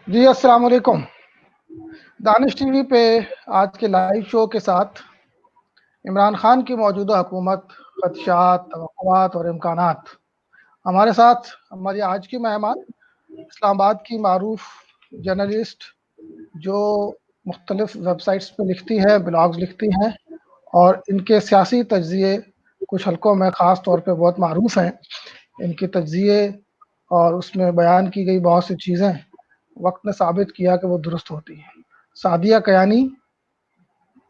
जी अस्सलाम वालेकुम। दानिश टीवी पे आज के लाइव शो के साथ इमरान खान की मौजूदा हुकूमत, खदशात, तवक्कुआत और इम्कानात। हमारे साथ हमारी आज की मेहमान इस्लामाबाद की मारूफ जर्नलिस्ट जो मुख्तलिफ वेबसाइट्स पे लिखती हैं, ब्लॉग्स लिखती हैं और इनके सियासी तज्ज़िये कुछ हलकों में ख़ास तौर पे बहुत मारूफ हैं। इनके तज्ज़िये और उसमें बयान की गई बहुत सी चीज़ें वक्त ने साबित किया कि वो दुरुस्त होती हैं। सादिया कयानी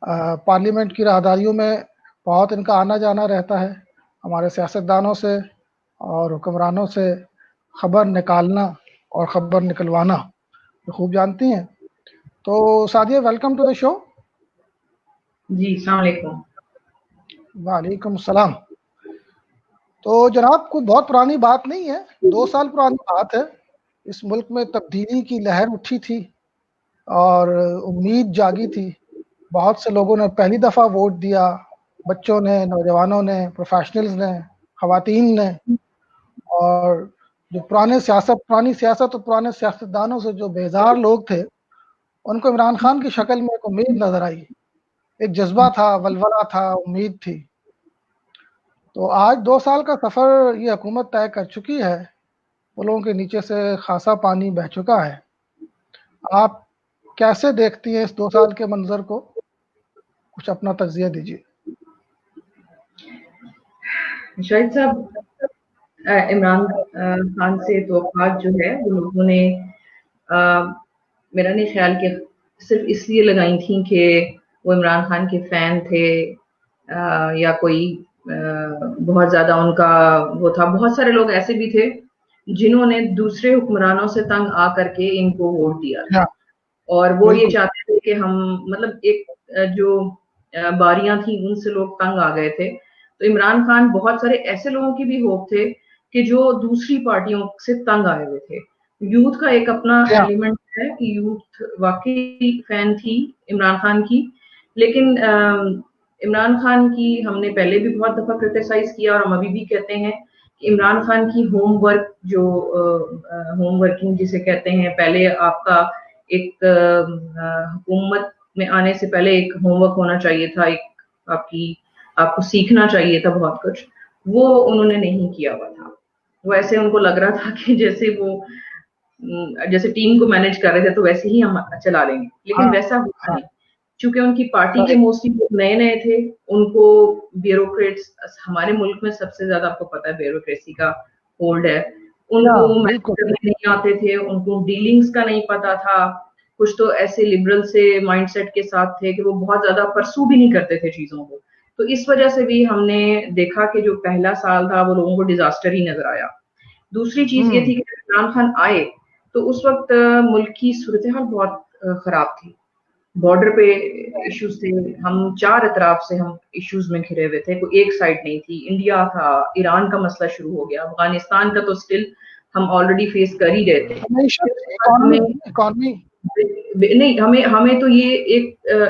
पार्लियामेंट की राहदारियों में बहुत इनका आना जाना रहता है। हमारे सियासतदानों से और हुक्मरानों से खबर निकालना और खबर निकलवाना ये खूब जानती हैं। तो Sadia, welcome to the show. जी, अस्सलाम वालेकुम। वालेकुम सलाम। तो जनाब, कोई बहुत पुरानी बात नहीं है, 2 साल पुरानी बात है। इस मुल्क में तब्दीली की लहर उठी थी और उम्मीद जागी थी। बहुत से लोगों ने पहली दफ़ा वोट दिया, बच्चों ने, नौजवानों ने, प्रोफेशनल्स ने, ख़वातीन ने। और जो पुरानी सियासत और पुराने सियासतदानों से जो बेजार लोग थे, उनको इमरान खान की शक्ल में एक उम्मीद नज़र आई। एक जज़्बा था, वलवला था, उम्मीद थी। तो आज 2 साल का सफ़र ये हुकूमत तय कर चुकी है। पुलों के नीचे से खासा पानी बह चुका है। आप कैसे देखती हैं इस 2 साल के मंज़र को? कुछ अपना तज़्ज़िया दीजिए। शाहिद साहब, इमरान खान से तवक्कुआत जो है वो लोगों ने अ, मेरा नहीं ख्याल कि सिर्फ इसलिए लगाई थी कि वो इमरान खान के फ़ैन थे या कोई बहुत ज़्यादा उनका वो था। बहुत सारे लोग ऐसे भी थे जिन्होंने दूसरे हुक्मरानों से तंग आ करके इनको वोट दिया हाँ, था और वो ये बिल्कुल। चाहते थे कि हम मतलब एक जो बारियां थी उनसे लोग तंग आ गए थे। तो इमरान खान बहुत सारे ऐसे लोगों की भी होप थे कि जो दूसरी पार्टियों से तंग आए हुए थे। यूथ का एक अपना हाँ, एलिमेंट है कि यूथ वाकई फैन थी इमरान खान की। लेकिन इमरान खान की हमने पहले भी बहुत दफा क्रिटिसाइज किया और हम अभी भी कहते हैं कि इमरान खान की होमवर्क जो होम वर्किंग जिसे कहते हैं, पहले आपका एक हुकूमत में आने से पहले एक होमवर्क होना चाहिए था, एक आपको सीखना चाहिए था बहुत कुछ, वो उन्होंने नहीं किया हुआ था। वो ऐसे उनको लग रहा था कि जैसे वो जैसे टीम को मैनेज कर रहे थे तो वैसे ही हम चला लेंगे, लेकिन हाँ, वैसा हुआ हाँ, नहीं। चूंकि उनकी पार्टी के सही। मोस्टली लोग नए नए थे, उनको ब्यूरोक्रेट्स, हमारे मुल्क में सबसे ज्यादा आपको पता है ब्यूरोक्रेसी का होल्ड है, हाँ, उनको मैनेज बिल्कुल। करने नहीं आते थे, उनको डीलिंग्स का नहीं पता था। कुछ तो ऐसे लिबरल से माइंडसेट के साथ थे कि वो बहुत ज्यादा परसू भी नहीं करते थे चीजों को। तो इस वजह से भी हमने देखा कि जो पहला साल था वो लोगों को डिजास्टर ही नजर आया। दूसरी चीज ये हुँ, थी कि जब इमरान खान आए तो उस वक्त मुल्क की सूरत हाल बहुत खराब थी। बॉर्डर पे इश्यूज थे, हम चार अतराफ से हम इश्यूज में घिरे हुए थे, कोई एक साइड नहीं थी। इंडिया था, ईरान का मसला शुरू हो गया, अफगानिस्तान का तो स्टिल हम ऑलरेडी फेस कर ही रहे थे। मईशत, फिर उसके बाद इकॉनमी हमें इकॉनमी नहीं, हमें हमें तो ये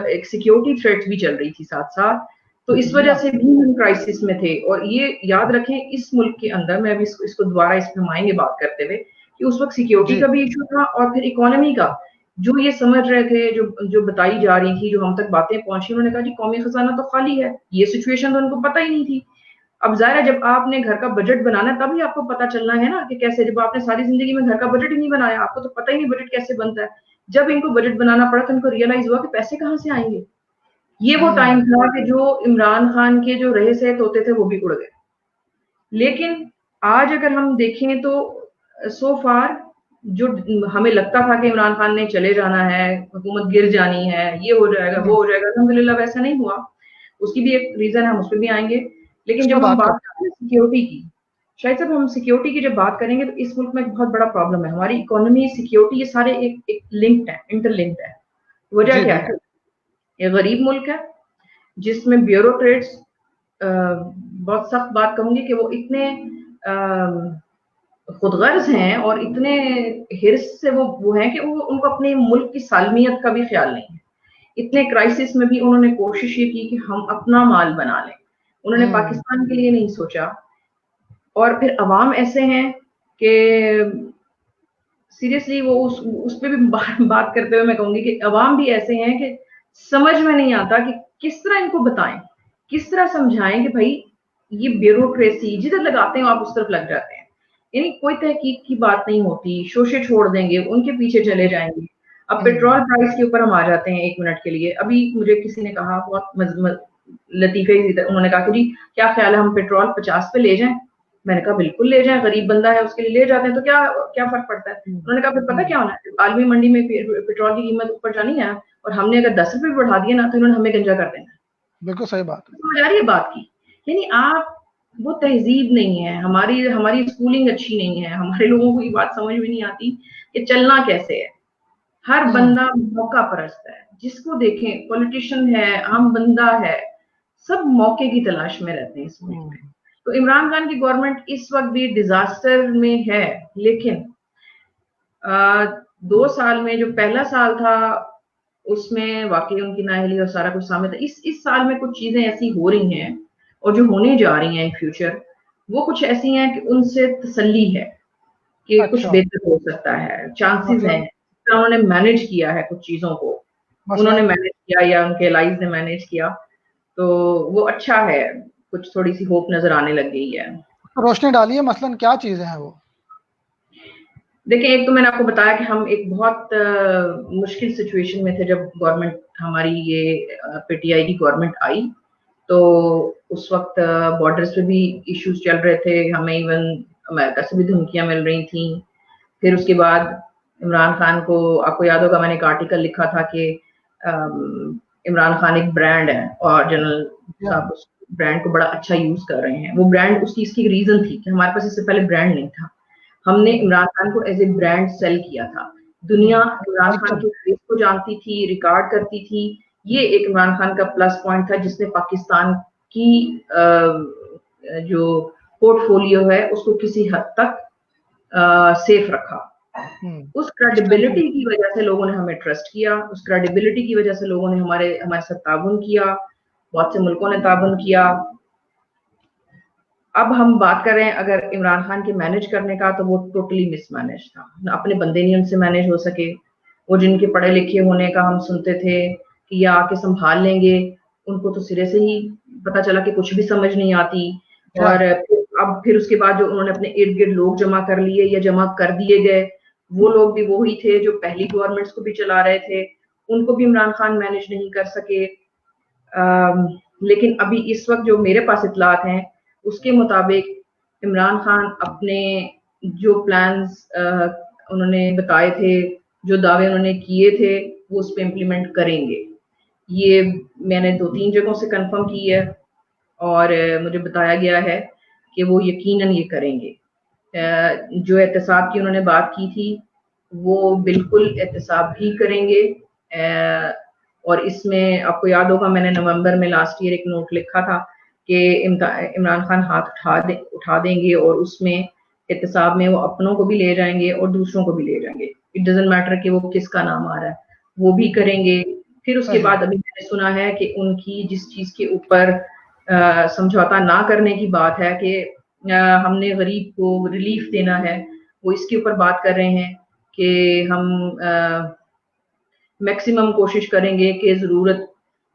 एक सिक्योरिटी थ्रेट भी चल रही थी साथ साथ। तो इस जी वजह हाँ। से भी हम क्राइसिस में थे। और ये याद रखें, इस मुल्क के अंदर, मैं अभी इसको दोबारा इसमें हम आएंगे बात करते हुए, कि उस वक्त सिक्योरिटी जी, का भी इशू था और फिर इकोनॉमी का। जो ये समझ रहे थे, जो जो बताई जा रही थी, जो हम तक बातें पहुंची, उन्होंने कहा जी कौमी खजाना तो खाली है। ये सिचुएशन तो उनको पता ही नहीं थी। अब ज़ाहिर है जब आपने घर का बजट बनाना है तभी आपको पता चलना है ना कि कैसे। जब आपने सारी जिंदगी में घर का बजट ही नहीं बनाया, आपको तो पता ही नहीं बजट कैसे बनता है। जब इनको बजट बनाना पड़ा तो इनको रियलाइज हुआ कि पैसे कहाँ से आएंगे। ये वो टाइम हुँ, था कि जो इमरान खान के जो रहे सहे तोते थे वो भी उड़ गए। लेकिन आज अगर हम देखें तो सो फार जो हमें लगता था कि इमरान खान ने चले जाना है, हुकूमत गिर जानी है, ये हो जाएगा, हुँ, वो हो जाएगा, अल्हम्दुलिल्लाह वैसा नहीं हुआ। उसकी भी एक रीजन है, हम उस पर भी आएंगे। लेकिन इसमें जब हम बात बात करते करते हैं सिक्योरिटी की, शायद साहब हम सिक्योरिटी की जब बात करेंगे तो इस मुल्क में एक बहुत बड़ा प्रॉब्लम है। हमारी इकोनॉमी, सिक्योरिटी, ये सारे एक लिंक्ड है, इंटरलिंक्ड है। हैं। वजह जी, क्या है? बिल्कुल। ये गरीब मुल्क है जिसमें ब्यूरोक्रेट्स, बहुत सख्त बात कहूंगी कि वो इतने खुदगर्ज हैं और इतने हिर्स से वो हैं कि वो उनको अपने मुल्क की सालमियत का भी ख्याल नहीं है। इतने क्राइसिस में भी उन्होंने कोशिश ये की कि हम अपना माल बना लें। उन्होंने हुँ, पाकिस्तान के लिए नहीं सोचा। और फिर अवाम ऐसे हैं कि सीरियसली वो उस पे भी बात करते हुए मैं कहूंगी कि अवाम भी ऐसे हैं कि समझ में नहीं आता कि किस तरह इनको बताएं, किस तरह समझाएं कि भाई ये ब्यूरोक्रेसी जिधर लगाते हैं आप उस तरफ लग जाते हैं, यानी कोई तहकीक की बात नहीं होती, शोशे छोड़ देंगे, उनके पीछे चले जाएंगे। अब पेट्रोल प्राइस के ऊपर हम आ जाते हैं 1 मिनट के लिए। अभी मुझे किसी ने कहा बहुत लतीफे, उन्होंने कहा कि जी क्या ख्याल है हम पेट्रोल 50 पे ले जाएं? मैंने कहा बिल्कुल ले जाएं, गरीब बंदा है उसके लिए ले जाते हैं, तो क्या क्या फर्क पड़ता है? उन्होंने कहा फिर पता क्या होना है, आलमी मंडी में पेट्रोल की कीमत ऊपर जानी है और हमने अगर 10 रुपए बढ़ा दिए ना तो इन्होंने हमें गंजा कर देना। बिल्कुल सही बात है। समझ आ रही है बात की? यानी आप, वो तहजीब नहीं है हमारी, हमारी स्कूलिंग अच्छी नहीं है, हमारे लोगों को ये बात समझ में नहीं आती कि चलना कैसे है। हर बंदा मौका परस्त है, जिसको देखें पॉलिटिशियन है, आम बंदा है, सब मौके की तलाश में रहते हैं इस मुल्क में। तो इमरान खान की गवर्नमेंट इस वक्त भी डिजास्टर में है, लेकिन 2 साल में जो पहला साल था उसमें वाकई उनकी नाअहली और सारा कुछ सामने था। इस साल में कुछ चीजें ऐसी हो रही हैं और जो होने जा रही हैं इन फ्यूचर, वो कुछ ऐसी हैं कि उनसे तसल्ली है कि कुछ अच्छा, बेहतर हो सकता है, चांसेस हैं। मतलब उन्होंने मैनेज किया है कुछ चीजों को, उन्होंने मसलन मैनेज किया या उनके एलाइज ने मैनेज किया, तो वो अच्छा है, कुछ थोड़ी सी होप नजर आने लग गई है। रोशनी डालिए, मसलन क्या चीजें हैं वो? देखिए, एक तो मैंने आपको बताया कि हम एक बहुत मुश्किल सिचुएशन में थे जब गवर्नमेंट हमारी ये पीटीआई की गवर्नमेंट आई, तो उस वक्त बॉर्डर्स पे भी इश्यूज चल रहे थे, हमें इवन अमेरिका से भी धमकियां मिल रही थी। फिर उसके बाद इमरान खान को, आपको याद होगा मैंने एक आर्टिकल लिखा था कि इमरान खान एक ब्रांड है और जनरल साहब उस ब्रांड को बड़ा अच्छा यूज कर रहे हैं। वो ब्रांड, उसकी इसकी रीजन थी कि हमारे पास इससे पहले ब्रांड नहीं था, हमने इमरान खान को एज ए ब्रांड सेल किया था, दुनिया इमरान खान के फेस को जानती थी, रिकॉर्ड करती थी। ये एक इमरान खान का प्लस पॉइंट था जिसने पाकिस्तान की जो पोर्टफोलियो है उसको किसी हद तक सेफ रखा। उस क्रेडिबिलिटी की वजह से लोगों ने हमें ट्रस्ट किया, उस क्रेडिबिलिटी की वजह से लोगों ने हमारे साथ ताउन किया, बहुत से मुल्कों ने ताउन किया। अब हम बात कर रहे हैं अगर इमरान खान के मैनेज करने का, तो वो टोटली मिसमैनेज था, अपने बंदे नहीं उनसे मैनेज हो सके। वो जिनके पढ़े लिखे होने का हम सुनते थे कि ये आके संभाल लेंगे, उनको तो सिरे से ही पता चला कि कुछ भी समझ नहीं आती। और अब फिर उसके बाद जो उन्होंने अपने इर्द गिर्द लोग जमा कर लिए या जमा कर दिए गए, वो लोग भी वही थे जो पहली गवर्नमेंट्स को भी चला रहे थे, उनको भी इमरान खान मैनेज नहीं कर सके। लेकिन अभी इस वक्त जो मेरे पास इतलात हैं उसके मुताबिक इमरान खान अपने जो प्लान्स उन्होंने बताए थे, जो दावे उन्होंने किए थे, वो उस पर इम्प्लीमेंट करेंगे। ये मैंने 2-3 जगहों से कंफर्म की है और मुझे बताया गया है कि वो यकीनन ये करेंगे। जो एहतसाब की उन्होंने बात की थी वो बिल्कुल एहतसाब भी करेंगे। और इसमें आपको याद होगा मैंने नवंबर में लास्ट ईयर एक नोट लिखा था कि इमरान खान हाथ उठा देंगे और उसमें एहतसाब में वो अपनों को भी ले जाएंगे और दूसरों को भी ले जाएंगे। इट डजंट मैटर कि वो किसका नाम आ रहा है, वो भी करेंगे। फिर उसके बाद अभी मैंने सुना है कि उनकी जिस चीज के ऊपर समझौता ना करने की बात है कि हमने गरीब को रिलीफ देना है, वो इसके ऊपर बात कर रहे हैं कि हम मैक्सिमम कोशिश करेंगे कि ज़रूरत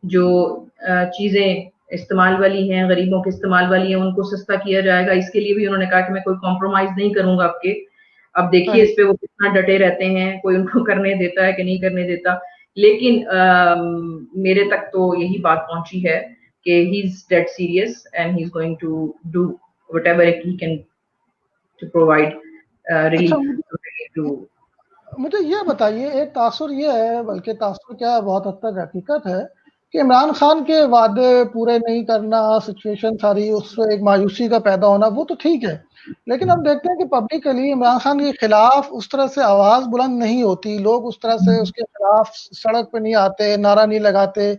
जो चीज़ें इस्तेमाल वाली हैं, गरीबों के इस्तेमाल वाली हैं, उनको सस्ता किया जाएगा। इसके लिए भी उन्होंने कहा कि मैं कोई कॉम्प्रोमाइज़ नहीं करूँगा आपके। अब देखिए इस पे वो कितना डटे रहते हैं, कोई उनको करने देता है कि नहीं करने देता। लेकिन मेरे तक तो यही बात पहुंची है कि he is dead serious and he is going to do whatever he can to provide relief to. मुझे ये बताइए, एक तासुर ये है, बल्कि तासुर क्या बहुत हद तक हकीकत है, कि इमरान खान के वादे पूरे नहीं करना, सिचुएशन सारी उससे एक मायूसी का पैदा होना, वो तो ठीक है। लेकिन अब देखते हैं कि पब्लिकली इमरान खान के खिलाफ उस तरह से आवाज़ बुलंद नहीं होती, लोग उस तरह से उसके खिलाफ सड़क पे नहीं आते, नारा नहीं लगाते,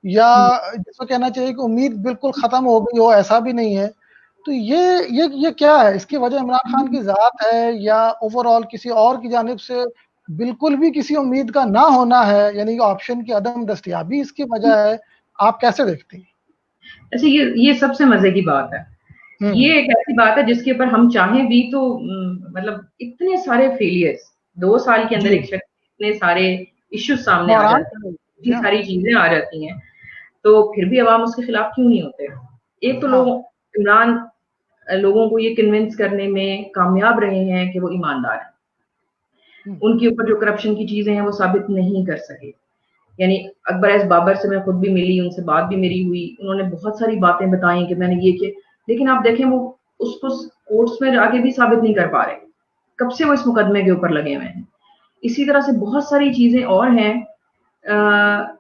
या जिसको कहना चाहिए कि उम्मीद बिल्कुल ख़त्म हो गई हो, ऐसा भी नहीं है। तो ये क्या है? इसकी वजह इमरान खान की ज़ात है या ओवरऑल किसी और की जानिब से बिल्कुल भी किसी उम्मीद का ना होना है, यानी कि ऑप्शन की अदम दस्तयाबी इसकी वजह है? आप कैसे देखती हैं? ऐसे ये सबसे मजे की बात है। ये एक ऐसी बात है जिसके ऊपर हम चाहें भी तो मतलब इतने सारे फेलियर्स 2 साल के अंदर जी एक शख्स इतने सारे इश्यूज सामने आ बहरान जाते हैं, इतनी हाँ सारी चीजें आ जाती हैं, तो फिर भी अवाम उसके खिलाफ क्यों नहीं होते? एक तो हाँ लोग इमरान लोगों को ये कन्विंस करने में कामयाब रहे हैं कि वो ईमानदार हैं। हम्म, उनके ऊपर जो करप्शन की चीजें हैं वो साबित नहीं कर सके। यानी अकबर एस बाबर से मैं खुद भी मिली, उनसे बात भी मेरी हुई, उन्होंने बहुत सारी बातें बताई कि मैंने ये किया, लेकिन आप देखें वो उसको कोर्ट्स में जाके भी साबित नहीं कर पा रहे। कब से वो इस मुकदमे के ऊपर लगे हुए हैं। इसी तरह से बहुत सारी चीजें और हैं।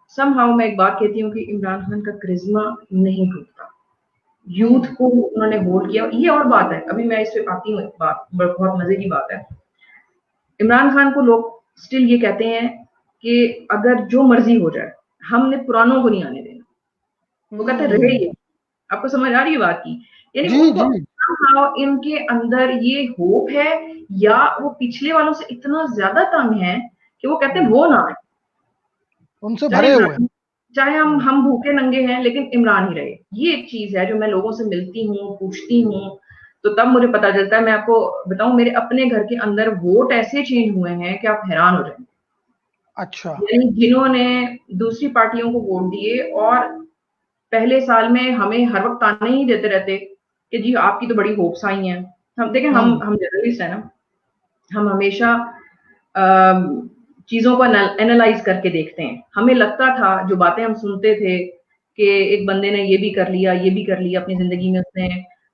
समहाउ मैं एक बात कहती हूँ कि इमरान खान का करिश्मा नहीं टूटता। यूथ हम्म, को उन्होंने होल्ड किया। ये और बात है, अभी मैं इस पे आती हूँ, एक बात बहुत मजे की बात है। इमरान खान को लोग स्टिल ये कहते हैं कि अगर जो मर्जी हो जाए, हमने पुरानों को नहीं आने देना। वो कहते हैं रहे हम्म, ये। आपको समझ आ रही है बात की? यानी जी उनको जी somehow इनके अंदर ये होप है, या वो पिछले वालों से इतना ज्यादा तंग है कि वो कहते हैं हम्म, वो ना आए। उनसे चाहे भरे हुए हैं। चाहे हम हम्म, हम भूखे नंगे हैं, लेकिन इमरान ही रहे। ये एक चीज है जो मैं लोगों से मिलती हूँ, पूछती हूँ, तो तब मुझे पता चलता है। मैं आपको बताऊं, मेरे अपने घर के अंदर वोट ऐसे चेंज हुए हैं कि आप हैरान हो जाएंगे। अच्छा यानी जिन्होंने दूसरी पार्टियों को वोट दिए, और पहले साल में हमें हर वक्त ताने ही देते रहते कि जी आपकी तो बड़ी होप्स आई हैं। हम देखें, हम्म, हम जर्नलिस्ट हैं ना, हम हमेशा चीजों को एनालाइज करके देखते हैं। हमें लगता था, जो बातें हम सुनते थे कि एक बंदे ने ये भी कर लिया, ये भी कर लिया अपनी जिंदगी में, उसने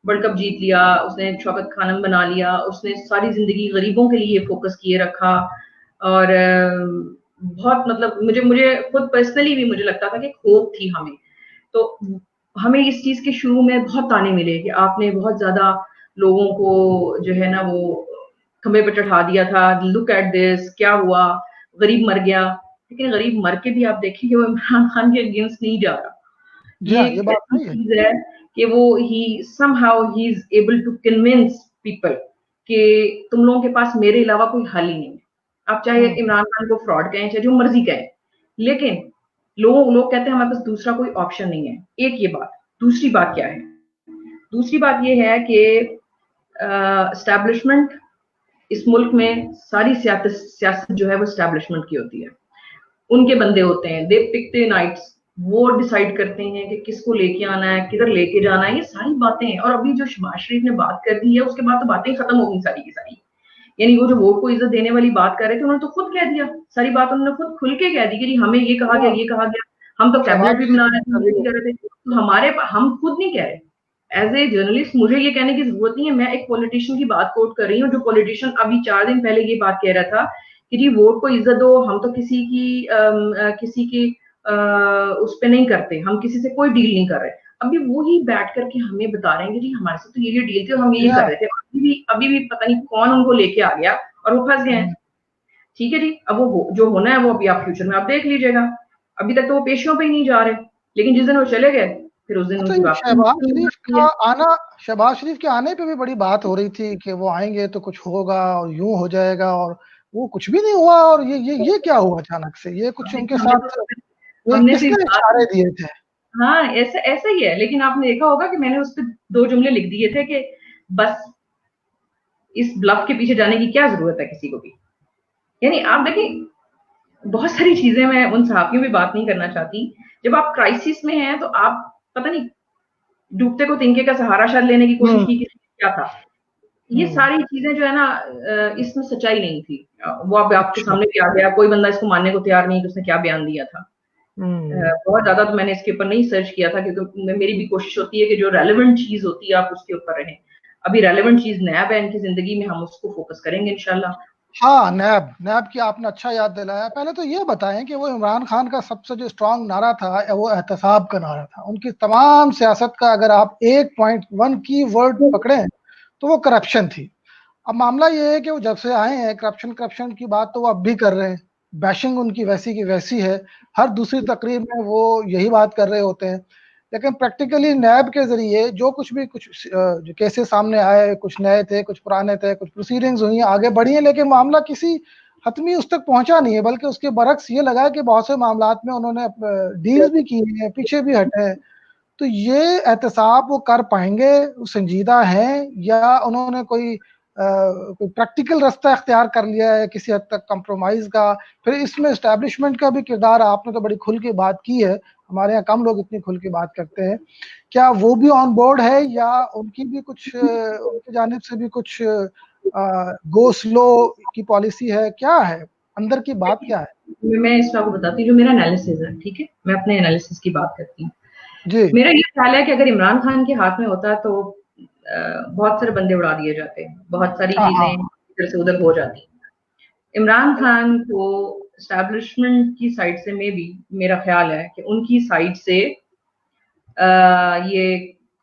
वर्ल्ड कप जीत लिया, उसने शौकत खानम बना लिया, उसने सारी जिंदगी गरीबों के लिए फोकस किए रखा। और बहुत मतलब मुझे मुझे खुद पर्सनली भी मुझे लगता था कि होप थी हमें। तो हमें इस चीज के शुरू में बहुत ताने मिले कि आपने बहुत ज्यादा लोगों को जो है ना वो खंबे पे चढ़ा दिया था। लुक एट दिस, क्या हुआ, गरीब मर गया। लेकिन गरीब मर के भी आप देखेंगे वो इमरान खान के अगेंस्ट नहीं जा रहा। जी ये हाँ ये एक बात ऐसी सही है। चीज है कि वो ही समहाउ ही is able to convince people कि तुम लोगों के पास मेरे अलावा कोई हल ही नहीं है। आप चाहे हम्म, इमरान खान को फ्रॉड कहें, चाहे जो मर्जी कहें, लेकिन लोग कहते हैं हमारे पास दूसरा कोई ऑप्शन नहीं है। एक ये बात। दूसरी बात क्या है? दूसरी बात ये है कि एस्टैब्लिशमेंट इस मुल्क में सारी सियासत जो है वो एस्टैब्लिशमेंट की होती है। उनके बंदे होते हैं, दे पिक द नाइट्स। वो डिसाइड करते हैं कि किसको लेके आना है, किधर लेके जाना है, ये सारी बातें हैं। और अभी जो शहबाज शरीफ ने बात कर दी है, उसके बाद तो बातें खत्म हो गई सारी की सारी। यानी वो जो वोट को इज्जत देने वाली बात कर रहे थे, उन्होंने तो खुद कह दिया। सारी बात उन्होंने खुद खुल के कह दी कि जी हमें ये कहा गया, हाँ ये कहा गया। हम तो शहबाज कैबिनेट भी बना शरीफ रहे ने थे, सभी ये भी लोग। कर रहे थे, तो हम खुद नहीं कह रहे। एज ए जर्नलिस्ट मुझे ये कहने की जरूरत नहीं है। मैं एक पॉलिटिशियन की बात कोट कर रही हूँ, जो पॉलिटिशियन अभी 4 दिन पहले ये बात कह रहा था कि जी वोट को इज्जत दो, हम तो किसी की उस पे नहीं करते, हम किसी से कोई डील नहीं कर रहे। अभी वो ही बैठ करके हमें बता रहे हैं कि जी हमारे साथ तो ये डील थी और हम ये कर या रहे थे। अभी भी पता नहीं कौन उनको लेके आ गया और वो फंस गए हैं। ठीक है जी, अब वो जो होना है वो अभी आप फ्यूचर में आप देख लीजिएगा। अभी तक तो वो पेशियों पे ही नहीं जा रहे, लेकिन जिस दिन वो चले गए, फिर उस दिन अच्छा उनकी ये वापसी मुश्किल हो जाती है। शहबाज शरीफ के आने पे भी बड़ी बात हो रही थी कि वो आएंगे तो कुछ होगा और यूं हो जाएगा, और वो कुछ भी नहीं हुआ। और ये क्या हुआ अचानक से, ये कुछ उनके हमने साथ तो ये हमने तो इस किसने बात। इशारे दिए थे? हाँ, ऐसा ऐसा ही है। लेकिन आपने देखा होगा कि मैंने उस पे 2 जुमले लिख दिए थे कि बस इस ब्लफ के पीछे जाने की क्या जरूरत है किसी को भी। यानी आप देखिए, बहुत सारी चीजें मैं उन सहाफियों में बात नहीं करना चाहती। जब आप क्राइसिस में हैं तो आप पता नहीं, डूबते को तिनके का सहारा शायद लेने की कोशिश हम्म, की, किसी ने क्या था। ये हम्म, सारी चीजें जो है ना, इसमें सच्चाई नहीं थी। वो अब आपके अच्छा, सामने भी आ गया। कोई बंदा इसको मानने को तैयार नहीं कि उसने क्या बयान दिया था। हम्म, बहुत ज्यादा तो मैंने इसके ऊपर नहीं सर्च किया था, क्योंकि मेरी भी कोशिश होती है कि जो रेलेवेंट चीज होती है आप उसके ऊपर रहें। अभी रेलेवेंट चीज नैब है इनकी जिंदगी में, हम उसको फोकस करेंगे इंशाल्लाह। हाँ नैब नैब की आपने अच्छा याद दिलाया। पहले तो ये बताएं कि वो इमरान खान का सबसे जो स्ट्रांग नारा था वो एहतसाब का नारा था। उनकी तमाम सियासत का अगर आप एक पॉइंट वन की वर्ड पकड़े तो वो करप्शन थी। अब मामला ये है कि वो जब से आए हैं करप्शन करप्शन की बात तो वो अब भी कर रहे हैं। बैशिंग उनकी वैसी की वैसी है। हर दूसरी तकरीर में वो यही बात कर रहे होते हैं। लेकिन प्रैक्टिकली नैब के जरिए जो कुछ भी कुछ जो केसेस सामने आए, कुछ नए थे कुछ पुराने थे, कुछ प्रोसीडिंग्स हुई आगे बढ़ी हैं, लेकिन मामला किसी हतमी उस तक पहुंचा नहीं है। बल्कि उसके बरक्स ये लगा है कि बहुत से मामलात में उन्होंने डील्स भी की हैं, पीछे भी हटे हैं। तो ये एहतसाब वो कर पाएंगे, वो संजीदा हैं, या उन्होंने कोई कोई प्रैक्टिकल रास्ता इख्तियार कर लिया है किसी हद तक कंप्रोमाइज का? फिर इसमें एस्टैब्लिशमेंट का भी किरदार, आपने तो बड़ी खुल के बात की है, हमारे यहाँ कम लोग इतनी खुल के बात करते हैं। क्या वो भी ऑन बोर्ड है या उनकी भी कुछ उनकी जानिब से भी कुछ गो स्लो की पॉलिसी है? क्या है अंदर की बात, क्या है? मैं इस आपको बताती हूँ, जो मेरा एनालिसिस है, ठीक है, मैं अपने एनालिसिस की बात करती हूँ। जी। मेरा ये ख्याल है कि अगर इमरान खान के हाथ में होता तो बहुत सारे बंदे उड़ा दिए जाते, बहुत सारी चीजें इधर से उधर हो जाती। इमरान खान को एस्टैब्लिशमेंट की साइड से मेरा ख्याल है कि उनकी साइड से ये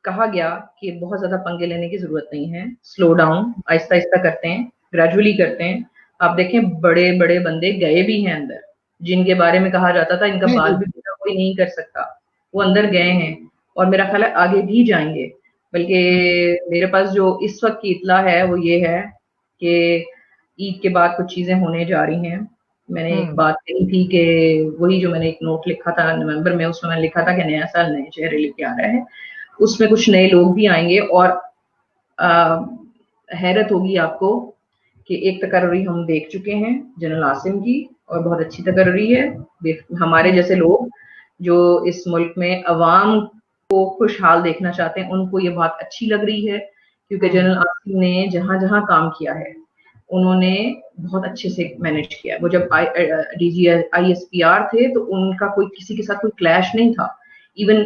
कहा गया कि बहुत ज्यादा पंगे लेने की जरूरत नहीं है, स्लो डाउन, आहिस्ता आहिस्ता करते हैं, ग्रेजुअली करते हैं। आप देखें बड़े बड़े बंदे गए भी हैं अंदर, जिनके बारे में कहा जाता था इनका बाल भी कोई नहीं कर सकता, वो अंदर गए हैं और मेरा ख्याल है आगे भी जाएंगे। बल्कि मेरे पास जो इस वक्त की इत्ला है वो ये है कि ईद के बाद कुछ चीजें होने जा रही हैं। मैंने एक बात कही थी कि वही जो मैंने एक नोट लिखा था नवंबर में, उसमें मैंने लिखा था कि नया साल नए चेहरे लेके आ रहा है, उसमें कुछ नए लोग भी आएंगे और हैरत होगी आपको कि एक तकर्री हम देख चुके हैं जनरल आसिम की, और बहुत अच्छी तकर्री है। हमारे जैसे लोग जो इस मुल्क में अवाम को खुशहाल देखना चाहते हैं, उनको ये बात अच्छी लग रही है, क्योंकि जनरल आसिम ने जहां जहां काम किया है उन्होंने बहुत अच्छे से मैनेज किया। वो जब डीजी ISPR थे तो उनका कोई किसी के साथ कोई क्लैश नहीं था। इवन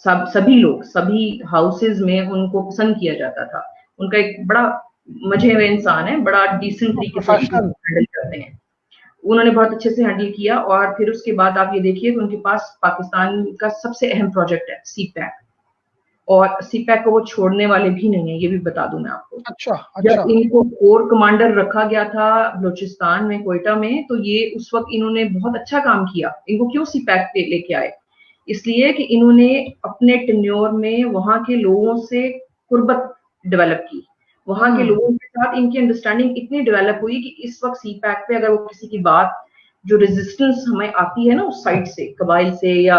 सभी लोग, सभी हाउसेज में उनको पसंद किया जाता था। उनका एक बड़ा मजे हुए इंसान है, बड़ा डिसेंट तरीके से हैंडल करते हैं। उन्होंने बहुत अच्छे से हैंडल किया। और फिर उसके बाद आप ये देखिए कि उनके पास पाकिस्तान का सबसे अहम प्रोजेक्ट है CPAC, और CPAC को वो छोड़ने वाले भी नहीं है, ये भी बता दूं मैं आपको। अच्छा। जब इनको कोर कमांडर रखा गया था बलूचिस्तान में, कोयटा में, तो ये उस वक्त इन्होंने बहुत अच्छा काम किया। इनको क्यों CPAC पे लेके आए? इसलिए कि इन्होंने अपने टेन्योर में वहां के लोगों से कुर्बत डेवलप की, वहां के लोगों के साथ इनकी अंडरस्टैंडिंग इतनी डेवलप हुई कि इस वक्त CPAC पे अगर वो किसी की बात, जो रेजिस्टेंस हमें आती है ना उस साइड से, कबाइल से या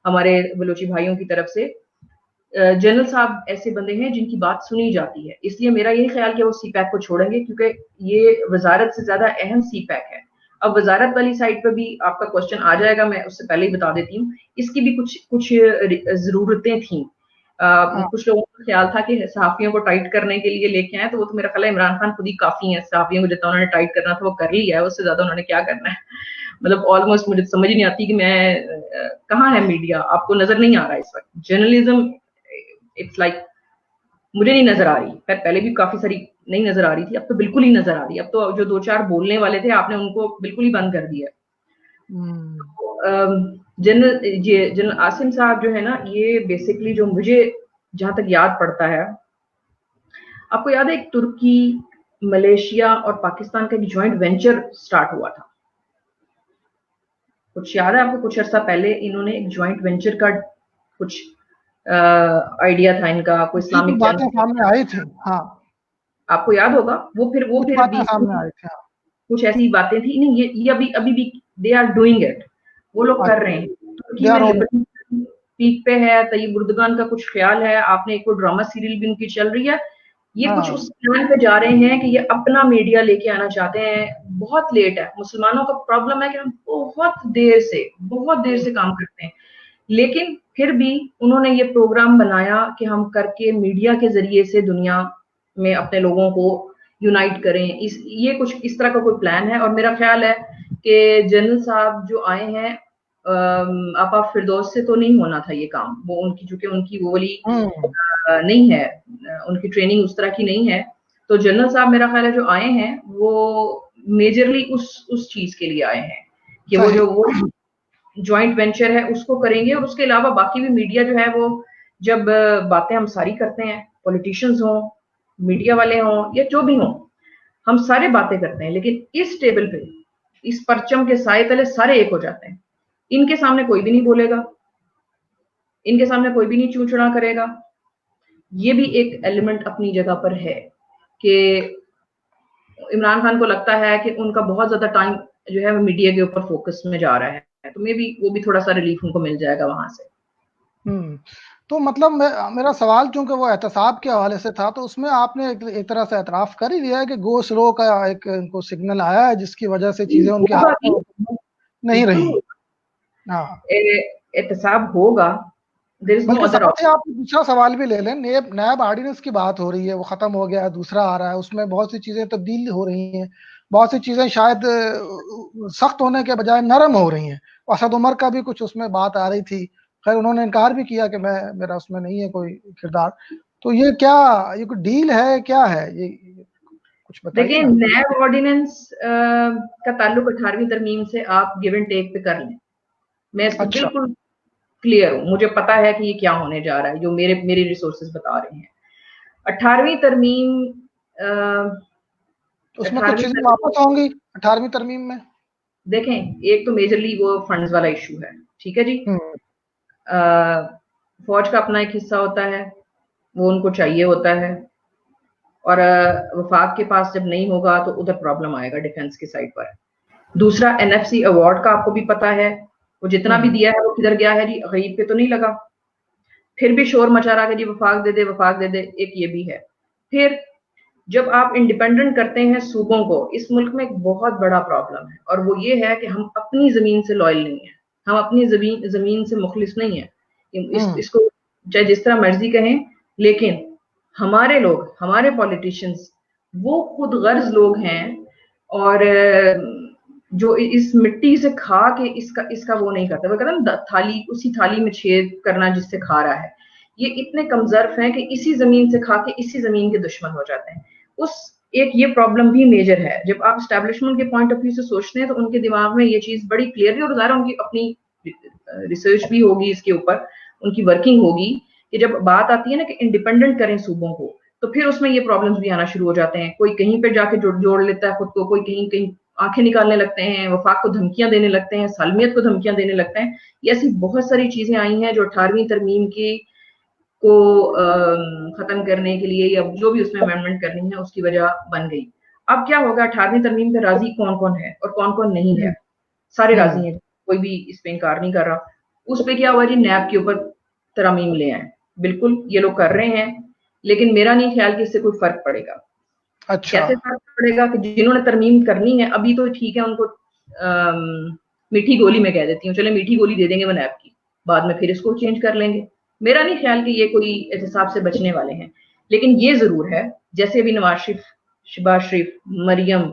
हमारे बलोची भाइयों की तरफ से, जनरल साहब ऐसे बंदे हैं जिनकी बात सुनी जाती है। इसलिए मेरा यही ख्याल कि वो CPAC को छोड़ेंगे, क्योंकि ये वजारत से ज्यादा अहम CPAC है। अब वजारत वाली साइड पर भी आपका क्वेश्चन आ जाएगा, मैं उससे पहले ही बता देती हूँ, इसकी भी कुछ जरूरतें थी। कुछ लोगों का ख्याल था कि सहाफियों को टाइट करने के लिए लेके आए, तो वो तो मेरा ख्याल है इमरान खान खुद ही काफी है। सहाफियों को जितना उन्होंने टाइट करना था वो कर लिया है, उससे ज्यादा उन्होंने क्या करना है। मतलब ऑलमोस्ट मुझे समझ नहीं आती कि मैं कहाँ है मीडिया, आपको नजर नहीं आ रहा है इस वक्त जर्नलिज्म, इट्स लाइक मुझे नहीं नजर आ रही। पहले भी काफी सारी नहीं नजर आ रही थी, अब तो बिल्कुल ही नजर आ रही है। अब तो जो 2-4 बोलने वाले थे आपने उनको बिल्कुल ही बंद कर दिया। जनरल आसिम साहब जो है ना, ये बेसिकली जो मुझे जहां तक याद पड़ता है, आपको याद है एक तुर्की, मलेशिया और पाकिस्तान का एक ज्वाइंट वेंचर स्टार्ट हुआ था, कुछ याद है आपको? कुछ अर्सा पहले इन्होंने एक ज्वाइंट वेंचर का कुछ आइडिया था इनका, कोई इस्लामिक बातें सामने आई थी। हाँ, आपको याद होगा। वो फिर सामने आई थी। कुछ ऐसी बातें थी। नहीं, ये अभी भी दे आर डूइंग इट, वो लोग कर रहे हैं। तुर्की में लिबर्टी पीक पे है, तय्यब उर्दगान का कुछ ख्याल है, आपने एक ड्रामा सीरियल भी उनकी चल रही है। ये कुछ उस प्लान पे जा रहे हैं कि ये अपना मीडिया लेके आना चाहते हैं। बहुत लेट है। मुसलमानों का प्रॉब्लम है कि हम बहुत देर से काम करते हैं, लेकिन फिर भी उन्होंने ये प्रोग्राम बनाया कि हम करके मीडिया के जरिए से दुनिया में अपने लोगों को यूनाइट करें। ये कुछ इस तरह का कोई प्लान है। और मेरा ख्याल है कि जनरल साहब जो आए हैं, आपा फिरदौस से तो नहीं होना था ये काम। वो उनकी, चूंकि उनकी वो वाली नहीं है, उनकी ट्रेनिंग उस तरह की नहीं है। तो जनरल साहब मेरा ख्याल है जो आए हैं वो मेजरली उस चीज के लिए आए हैं कि वो जो वो ज्वाइंट वेंचर है उसको करेंगे। और उसके अलावा बाकी भी मीडिया जो है वो, जब बातें हम सारी करते हैं, पॉलिटिशियंस हों, मीडिया वाले हों या जो भी हों, हम सारे बातें करते हैं, लेकिन इस टेबल पे, इस परचम के साए तले सारे एक हो जाते हैं। इनके सामने कोई भी नहीं बोलेगा, इनके सामने कोई भी नहीं चूचड़ा करेगा। ये भी एक एलिमेंट अपनी जगह पर है कि इमरान खान को लगता है कि उनका बहुत ज्यादा टाइम जो है मीडिया के ऊपर फोकस में जा रहा है, तो मे भी वो भी थोड़ा सा रिलीफ उनको मिल जाएगा वहां से। तो मतलब मेरा सवाल चूंकि वो एहतसाब के हवाले से था, तो उसमें आपने एक तरह से एतराफ़ कर ही दिया है कि गो स्लो का एक उनको सिग्नल आया है, जिसकी वजह से चीज़ें उनके होगा हाथ भी, में नहीं बिल्कुल रही। होगा, हाँ, एहतसाब होगा, देयर इज नो बल्कि अदर साथ ही ऑप्शन। आप दूसरा सवाल भी ले लें, नैब ऑर्डिनेंस की बात हो रही है, वो ख़त्म हो गया है, दूसरा आ रहा है, उसमें बहुत सी चीज़ें तब्दील हो रही हैं, बहुत सी चीज़ें शायद सख्त होने के बजाय नरम हो रही हैं। असद उमर का भी कुछ उसमें बात आ रही थी, खैर उन्होंने इनकार भी किया कि मेरा उसमें नहीं है कोई किरदार। तो ये क्या, ये कोई डील है, क्या है ये कुछ बताइए देखिए, ना। नैब ऑर्डिनेंस का ताल्लुक 18वीं तरमीम से आप गिव एंड टेक पे कर लें। मैं इसमें अच्छा, बिल्कुल क्लियर हूँ, मुझे पता है कि ये क्या होने जा रहा है, जो मेरे रिसोर्सेज बता रहे हैं। 18वीं तरमीम तो उसमें कुछ 18वीं चीज़ें तरमीम वापस होंगी 18वीं तरमीम में? देखें, एक तो मेजरली वो फंड्स वाला इशू है, ठीक है जी। हुँ, फौज का अपना एक हिस्सा होता है, वो उनको चाहिए होता है, और वफाक के पास जब नहीं होगा तो उधर प्रॉब्लम आएगा डिफेंस की साइड पर। दूसरा, एनएफसी अवार्ड का आपको भी पता है, वो जितना भी हुँ, दिया है वो किधर गया है जी, गरीब पे तो नहीं लगा। फिर भी शोर मचा रहा है जी वफाक दे दे, वफाक दे दे, एक ये भी है। फिर जब आप इंडिपेंडेंट करते हैं सूबों को, इस मुल्क में एक बहुत बड़ा प्रॉब्लम है, और वो ये है कि हम अपनी जमीन से लॉयल नहीं है, हम अपनी जमीन से मुखलिस नहीं है। हुँ, इसको चाहे जिस तरह मर्जी कहें, लेकिन हमारे लोग, हमारे पॉलिटिशियंस, वो खुद गर्ज लोग हैं, और जो इस मिट्टी से खा के इसका इसका वो नहीं करता। वो कहता है ना, थाली, उसी थाली में छेद करना जिससे खा रहा है। ये इतने कमजोर हैं कि इसी जमीन से खा के इसी जमीन के दुश्मन हो जाते हैं। उस एक ये प्रॉब्लम भी मेजर है। जब आप एस्टैब्लिशमेंट के पॉइंट ऑफ व्यू से सोचते हैं तो उनके दिमाग में ये चीज बड़ी क्लियरली, और ज़ाहिर उनकी अपनी रिसर्च भी होगी इसके ऊपर, उनकी वर्किंग होगी, कि जब बात आती है ना कि इंडिपेंडेंट करें सूबों को, तो फिर उसमें ये प्रॉब्लम्स भी आना शुरू हो जाते हैं। कोई कहीं पे जाके जोड़ लेता है खुद को, कोई कहीं कहीं आंखें निकालने लगते हैं, वफाक को धमकियां देने लगते हैं, सालमियत को धमकियां देने लगते हैं। ये ऐसी बहुत सारी चीजें आई हैं जो 18वीं तरमीम की को खत्म करने के लिए, या जो भी उसमें अमेंडमेंट करनी है उसकी वजह बन गई। अब क्या होगा, 18वीं तरमीम पे राजी कौन कौन है और कौन कौन नहीं हुँ, है? सारे हुँ, राजी हैं, कोई भी इस पे इनकार नहीं कर रहा। उस पे क्या हुआ जी, नैब के ऊपर तरमीम ले आए, बिल्कुल ये लोग कर रहे हैं, लेकिन मेरा नहीं ख्याल कि इससे कोई फर्क पड़ेगा। अच्छा, कैसे फर्क पड़ेगा कि जिन्होंने तरमीम करनी है अभी तो ठीक है, उनको मीठी गोली में कह देती हूँ, चले मीठी गोली दे देंगे नैब की, बाद में फिर इसको चेंज कर लेंगे। मेरा नहीं ख्याल कि ये कोई इस हिसाब से बचने वाले हैं। लेकिन ये जरूर है, जैसे अभी नवाज शरीफ, शहबाज शरीफ, मरियम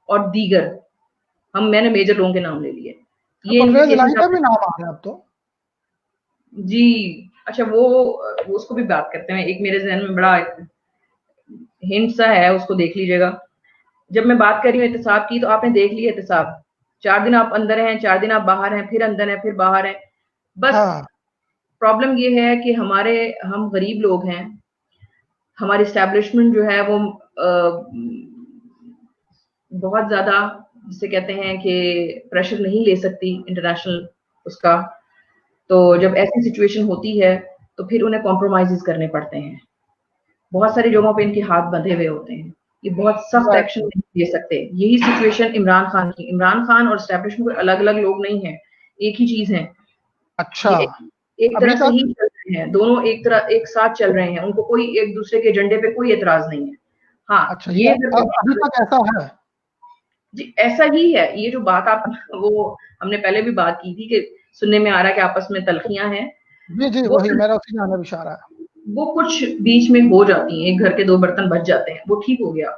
और दीगर, मैंने मेजर लोगों के नाम ले लिए, ये परवेज़ इम्प्लीकेशन इलाही का भी नाम आ रहा है अब तो। जी। अच्छा, वो उसको भी बात करते हैं। एक मेरे जहन में बड़ा हिंट सा है, उसको देख लीजिएगा। जब मैं बात कर रही हूँ एहतसाब की, तो आपने देख लिया एहतसाब, 4 दिन आप अंदर हैं, 4 दिन आप बाहर हैं, फिर अंदर हैं, फिर बाहर हैं। बस हाँ, प्रॉब्लम ये है कि हम गरीब लोग हैं, हमारी एस्टैब्लिशमेंट जो है वो बहुत ज्यादा, जिसे कहते हैं कि प्रेशर नहीं ले सकती इंटरनेशनल उसका। तो जब ऐसी सिचुएशन होती है तो फिर उन्हें कॉम्प्रोमाइजेस करने पड़ते हैं। बहुत सारी जगहों पे इनके हाथ बंधे हुए होते हैं, ये बहुत सख्त एक्शन एग्ज़ैक्टली। नहीं ले सकते। यही सिचुएशन इमरान खान की, इमरान खान और एस्टैब्लिशमेंट कोई अलग अलग लोग नहीं है, एक ही चीज है। अच्छा, ये एक अभी तरह से तक ही चल रहे हैं दोनों, एक साथ चल रहे हैं, उनको कोई एक दूसरे के एजेंडे पे कोई एतराज नहीं है। हाँ, अच्छा, ये ये अगर अभी तक ऐसा है? जी ऐसा ही है। ये जो बात आप, वो हमने पहले भी बात की थी कि सुनने में आ रहा है कि आपस में तलखियां हैं, जी, जी, वो वही मेरा उसी जानिब इशारा है। वो कुछ बीच में हो जाती हैं, एक घर के दो बर्तन बच जाते हैं, वो ठीक हो गया।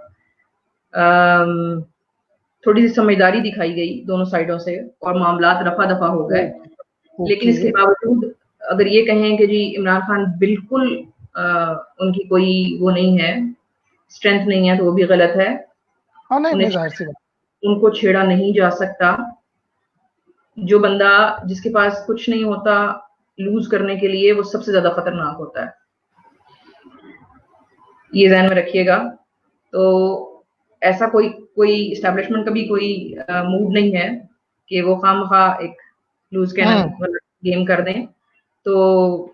थोड़ी सी समझदारी दिखाई गई दोनों साइडों से और मामलात रफा दफा हो गए। ओके, लेकिन ओके, इसके बावजूद अगर ये कहें कि जी इमरान खान बिल्कुल उनकी कोई वो नहीं है, स्ट्रेंथ नहीं है, तो वो भी गलत है। हाँ, नहीं, उन्हें नहीं, ज़ाहिर-सी बात। उनको छेड़ा नहीं जा सकता। जो बंदा, जिसके पास कुछ नहीं होता लूज करने के लिए, वो सबसे ज्यादा खतरनाक होता है, ये ध्यान में रखिएगा। तो ऐसा कोई कोई एस्टैब्लिशमेंट का भी कोई मूड नहीं है कि वो खामखा एक लूज कैनन हुँ, वाला गेम कर दें। तो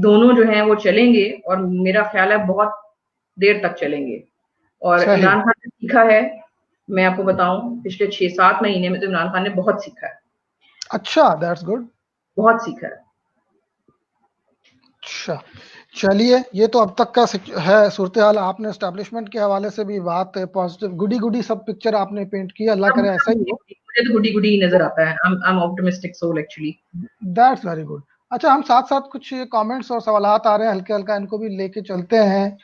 दोनों जो हैं वो चलेंगे, और मेरा ख्याल है बहुत देर तक चलेंगे। और सही। इमरान खान ने सीखा है, मैं आपको बताऊं, पिछले 6-7 महीने में तो इमरान खान ने बहुत सीखा है, अच्छा, दैट्स गुड। बहुत सीखा है। अच्छा, चलिए, ये तो अब तक का है सूरत हाल। आपने एस्टेब्लिशमेंट के हवाले से भी बात पॉजिटिव गुडी गुडी सब पिक्चर आपने पेंट की, अल्लाह करे ऐसा ही हो। मुझे तो गुडी गुडी नजर आता है। I am optimistic soul actually. That's very good. अच्छा, हम साथ साथ कुछ कमेंट्स और सवालात आ रहे हैं हल्के हल्का, इनको भी लेके चलते हैं।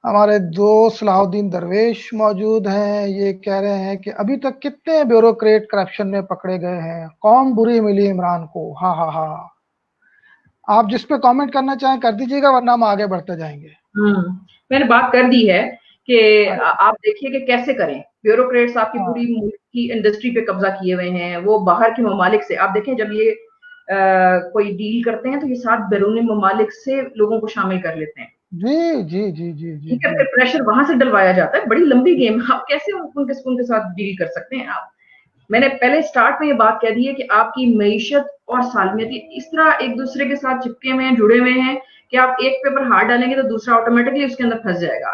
हमारे दोस्त सलाहुद्दीन दरवेश मौजूद हैं, ये कह रहे हैं कि अभी तक कितने ब्यूरोक्रेट करप्शन में पकड़े गए हैं, कौन बुरी मिली इमरान को, हा हा हा। आप जिस पे कमेंट करना चाहें कर दीजिएगा, वरना हम आगे बढ़ते जाएंगे। मैंने बात कर दी है कि अरे आप देखिए कि कैसे करें। ब्यूरोक्रेट्स आपकी हाँ, पूरी मुल्क की इंडस्ट्री पे कब्जा किए हुए हैं। वो बाहर के ममालिक से, आप देखें जब ये कोई डील करते हैं तो ये साथ बैरूनी ममालिक से लोगों को शामिल कर लेते हैं। जी जी जी जी जी ठीक है, जी। फिर प्रेशर वहां से डलवाया जाता है। बड़ी लंबी गेम। आप कैसे उनके साथ डील कर सकते हैं आप। मैंने पहले स्टार्ट में ये बात कह दी है कि आपकी मईशत और सालमियत इस तरह एक दूसरे के साथ चिपके हुए हैं, जुड़े हुए हैं कि आप एक पेपर हाथ डालेंगे तो दूसरा ऑटोमेटिकली उसके अंदर फंस जाएगा।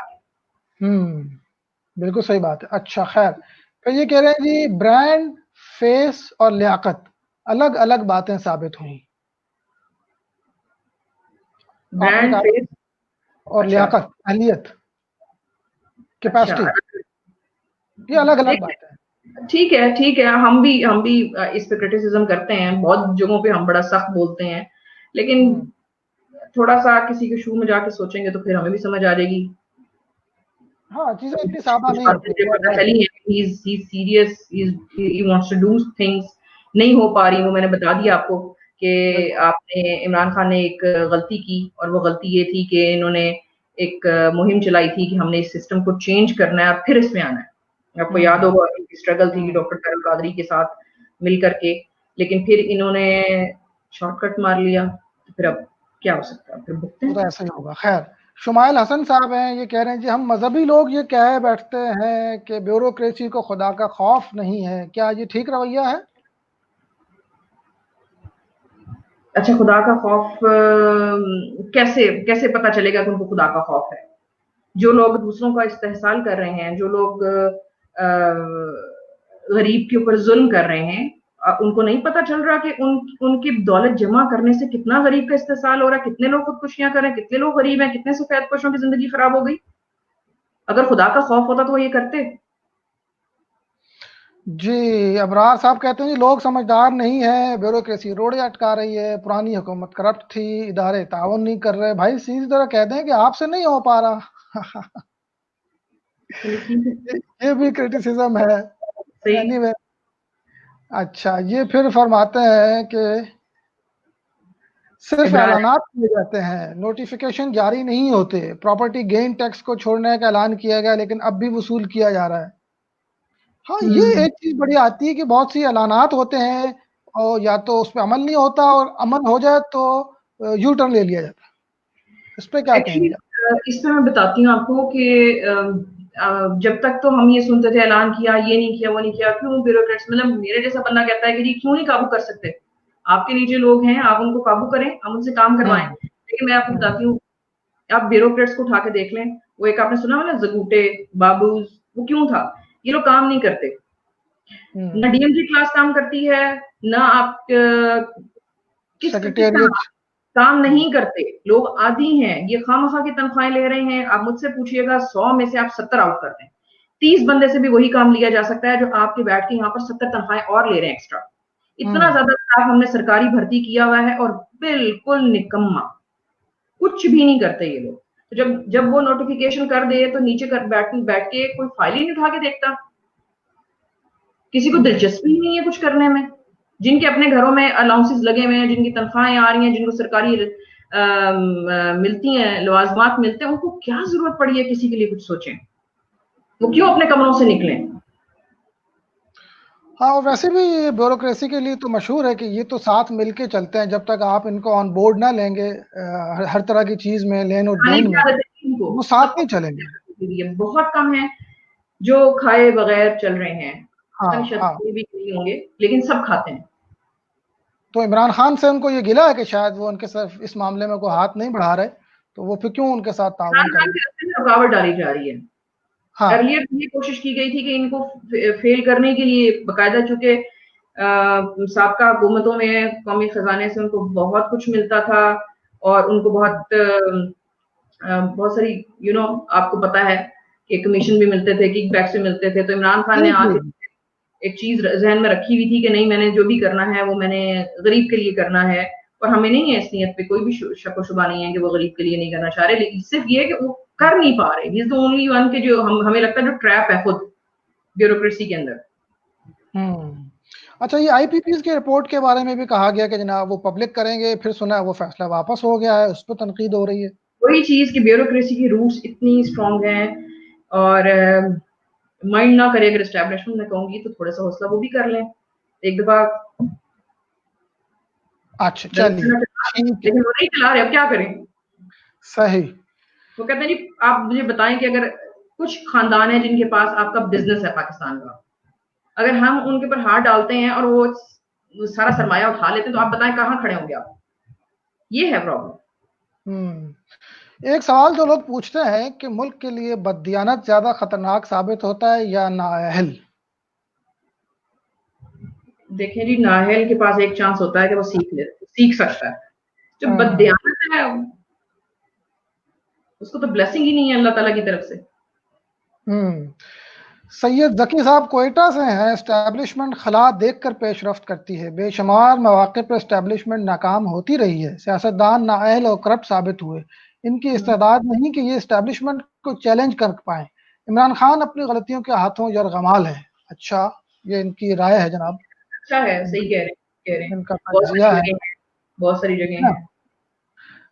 बिल्कुल सही बात है। अच्छा, खैर, तो ये कह रहे हैं जी, ब्रांड, फेस और लियाकत अलग अलग बातें साबित हुई। आपने ब्रांड कहा फेस। और अच्छा। लियाकत, अहलियत, अच्छा। कैपेसिटी, ये अलग अलग देख, बातें हैं। ठीक है। हम भी इस पे क्रिटिसिज्म करते हैं। बहुत जगहों पे हम बड़ा सख्त बोलते हैं, लेकिन हम्म, थोड़ा सा किसी के शू में जाके सोचेंगे तो फिर हमें भी समझ आ जाएगी। हाँ, चीजें इतनी कुछ सादा कुछ नहीं बातें होती, मुझे थोड़ा पता गौर चली करें। है। He serious, he wants to do things. नहीं हो पा रही वो मैंने बता दिया आपको कि बिल्कुल। आपने इमरान खान ने एक गलती की, और वो गलती ये थी कि इन्होंने एक मुहिम चलाई थी कि हमने इस सिस्टम को चेंज करना है और फिर इसमें आना है। आपको याद हम्म होगा इनकी स्ट्रगल थी हम्म डॉक्टर फैसल कादरी के साथ मिल करके, लेकिन फिर इन्होंने शॉर्टकट मार लिया। तो फिर अब क्या हो सकता है, फिर भुगते वो तो हैं। ऐसा ही होगा। खैर, शुमाइल हसन साहब हैं, ये कह रहे हैं जी, हम मजहबी लोग ये कह बैठते हैं कि ब्यूरोक्रेसी को खुदा का खौफ नहीं है, क्या ये ठीक रवैया है? अच्छा, खुदा का खौफ कैसे कैसे पता चलेगा कि उनको खुदा का खौफ है? जो लोग दूसरों का इस्तेहसाल कर रहे हैं, जो लोग गरीब के ऊपर जुल्म कर रहे हैं, उनको नहीं पता चल रहा कि उनकी दौलत जमा करने से कितना गरीब का इस्तेहसाल हो रहा है, कितने लोग खुदकुशियां कर रहे हैं, कितने लोग गरीब हैं, कितने सफेदपोशों की जिंदगी खराब हो गई। अगर खुदा का खौफ होता तो वो ये करते। जी, अबरार साहब कहते हैं जी, लोग समझदार नहीं है, ब्यूरोक्रेसी रोड़े अटका रही है, पुरानी हुकूमत करप्ट थी, इदारे ताउन नहीं कर रहे। भाई सीधी तरह कहते हैं कि आपसे नहीं हो पा रहा। चलिए ठीक है। ये भी क्रिटिसिज्म है। सही। एनीवे, अच्छा, ये फिर फरमाते हैं कि सिर्फ इबरार। ऐलानात किए जाते हैं, नोटिफिकेशन जारी नहीं होते। प्रॉपर्टी गेन टैक्स को छोड़ने का ऐलान किया गया, लेकिन अब भी वसूल किया जा रहा है। हाँ, ये हम्म। एक चीज बड़ी आती है कि बहुत सी ऐलानात होते हैं और या तो उस पर अमल नहीं होता, और अमल हो जाए तो यू टर्न ले लिया जाता है। इस पे क्या एक्चुअली कहेंगे आप? इस पे मैं बताती हूँ आपको कि जब तक तो हम ये सुनते थे, ऐलान किया, ये नहीं किया, वो नहीं किया, क्यों ब्यूरोक्रेट्स, मतलब मेरे जैसा बंदा कहता है कि जी क्यों नहीं काबू कर सकते। आपके नीचे लोग हैं, आप उनको काबू करें, हम उनसे काम करवाएं। हम्म लेकिन मैं आपको हम्म बताती हूँ, आप ब्यूरोक्रेट्स को उठा के देख लें। वो एक आपने सुना होगा ना, जगूटे, बाबूज, वो क्यों था? ये लोग काम नहीं करते। हम्म ना डीएमजी क्लास काम करती है, ना आप किस सेक्रेटेरिएट। तरह काम नहीं करते। लोग आदी हैं, ये खामखा की तनख्वाहें ले रहे हैं। आप मुझसे पूछिएगा, 100 में से आप 70 आउट करते हैं। 30 बंदे से भी वही काम लिया जा सकता है जो आपके बैठ के यहाँ पर 70 तनख्वाहें और ले रहे हैं एक्स्ट्रा। इतना हम्म ज्यादा स्टाफ हमने सरकारी भर्ती किया हुआ है, और बिल्कुल निकम्मा, कुछ भी नहीं करते ये लोग। तो जब जब वो नोटिफिकेशन कर दे तो नीचे कर बैठ के कोई फाइल ही नहीं उठा के देखता। किसी को हम्म दिलचस्पी ही नहीं है कुछ करने में। जिनके अपने घरों में अलाउंसेस लगे हुए हैं, जिनकी तनख्वाहें आ रही हैं, जिनको सरकारी मिलती हैं, लवाजमात मिलते हैं, उनको क्या जरूरत पड़ी है किसी के लिए कुछ सोचें? वो क्यों अपने कमरों से निकलें? हाँ, और वैसे भी ब्यूरोक्रेसी के लिए तो मशहूर है कि ये तो साथ मिलके चलते हैं। जब तक आप इनको ऑन बोर्ड ना लेंगे हर तरह की चीज में, लेन और खाने देन की में, आदत है इनको, वो साथ सबको नहीं चलेंगे। बहुत कम है जो खाए बगैर चल रहे हैं। पता नहीं हाँ शायद हाँ। कोई भी नहीं होंगे, लेकिन सब खाते हैं। तो इमरान खान से उनको ये गिला है कि शायद वो उनके साथ इस मामले में कोई हाथ नहीं बढ़ा रहे, तो वो फिर क्यों उनके साथ ताउन इमरान खान करेंगे? के रास्ते में रुकावट डाली जा रही है। हाँ। अर्लियर ये कोशिश की गई थी कि इनको फेल करने के लिए बकायदा, चूंकि साबका हुकूमतों में कौमी खजाने से उनको बहुत कुछ मिलता था, और उनको बहुत सारी आपको पता है कि कमीशन भी मिलते थे, किकबैक्स भी मिलते थे। तो इमरान खान ने आके एक चीज जहन में रखी हुई थी कि नहीं, मैंने जो भी करना है वो मैंने गरीब के लिए करना है। और हमें नहीं है इस नियत पे कोई भी शक व शुबा नहीं है कि वो गरीब के लिए नहीं करना चाह रहे, लेकिन सिर्फ ये कि वो कर नहीं पा रहे। He is the only one के जो हमें लगता है जो ट्रैप है खुद ब्यूरोक्रेसी के अंदर। अच्छा, ये आईपीपीज की रिपोर्ट के बारे में भी कहा गया कि जनाब वो पब्लिक करेंगे, फिर सुना है वो फैसला वापस हो गया है, उस पर तनकीद हो रही है। वही चीज कि ब्यूरोक्रेसी की रूट्स इतनी स्ट्रांग हैं, और माइंड ना करे अगर एस्टेब्लिशमेंट में कहूंगी तो थोड़ा सा हौसला वो भी कर लें एक दफा। अच्छा चलिए, लेकिन वो नहीं चला रहे, अब क्या करें। सही। वो कहते हैं जी आप मुझे बताएं कि अगर कुछ खानदान है जिनके पास आपका बिजनेस है पाकिस्तान का, अगर हम उनके ऊपर हाथ डालते हैं और वो सारा सरमाया उठा लेते हैं, तो आप बताएं कहाँ खड़े होंगे आप। ये है प्रॉब्लम। एक सवाल जो लोग पूछते हैं कि मुल्क के लिए बददियानत ज्यादा खतरनाक साबित होता है या नाअहल? देखिए जी, नाअहल के पास एक चांस होता है कि वो सीख सकता है। जो बददियानत है उसको तो ब्लेसिंग ही नहीं है अल्लाह ताला की तरफ से। सैयद जकी साहब कोयटा से हैं। एस्टैब्लिशमेंट खला देखकर पेशरफ्त करती है, बेशुमार मौके पर एस्टैब्लिशमेंट नाकाम होती रही है, सियासतदान नाअहल और करप्ट साबित हुए, इनकी इस्तेदाद नहीं कि ये एस्टैब्लिशमेंट को चैलेंज कर पाए। इमरान खान अपनी गलतियों के हाथों यरगमाल है। अच्छा, ये इनकी राय है जनाब। अच्छा है, सही कह रहे हैं। इनका बहुत तजिया है। सारी जगह है।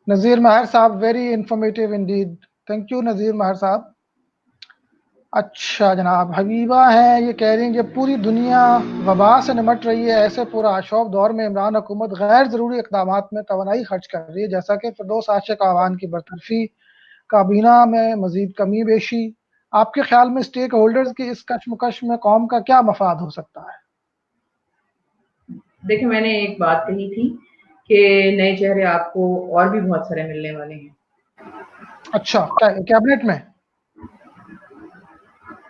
Nazir Mahar sahab, very informative indeed, thank you Nazir Mahar sahab. अच्छा जनाब, हबीबा हैं, ये कह रही हैं जब पूरी दुनिया वबा से निमट रही है, ऐसे पूरा आशौफ दौर में इमरान हुकूमत गैर ज़रूरी इक़दामात में तवानाई खर्च कर रही है, जैसा कि फिरदौस आशिक आवान की बरतरफी, काबीना में मजीद कमी बेशी। आपके ख्याल में स्टेक होल्डर्स की इस कशमकश में कौम का क्या मफाद हो सकता है? देखिए, मैंने एक बात कही थी कि नए चेहरे आपको और भी बहुत सारे मिलने वाले हैं। अच्छा, कैबिनेट में?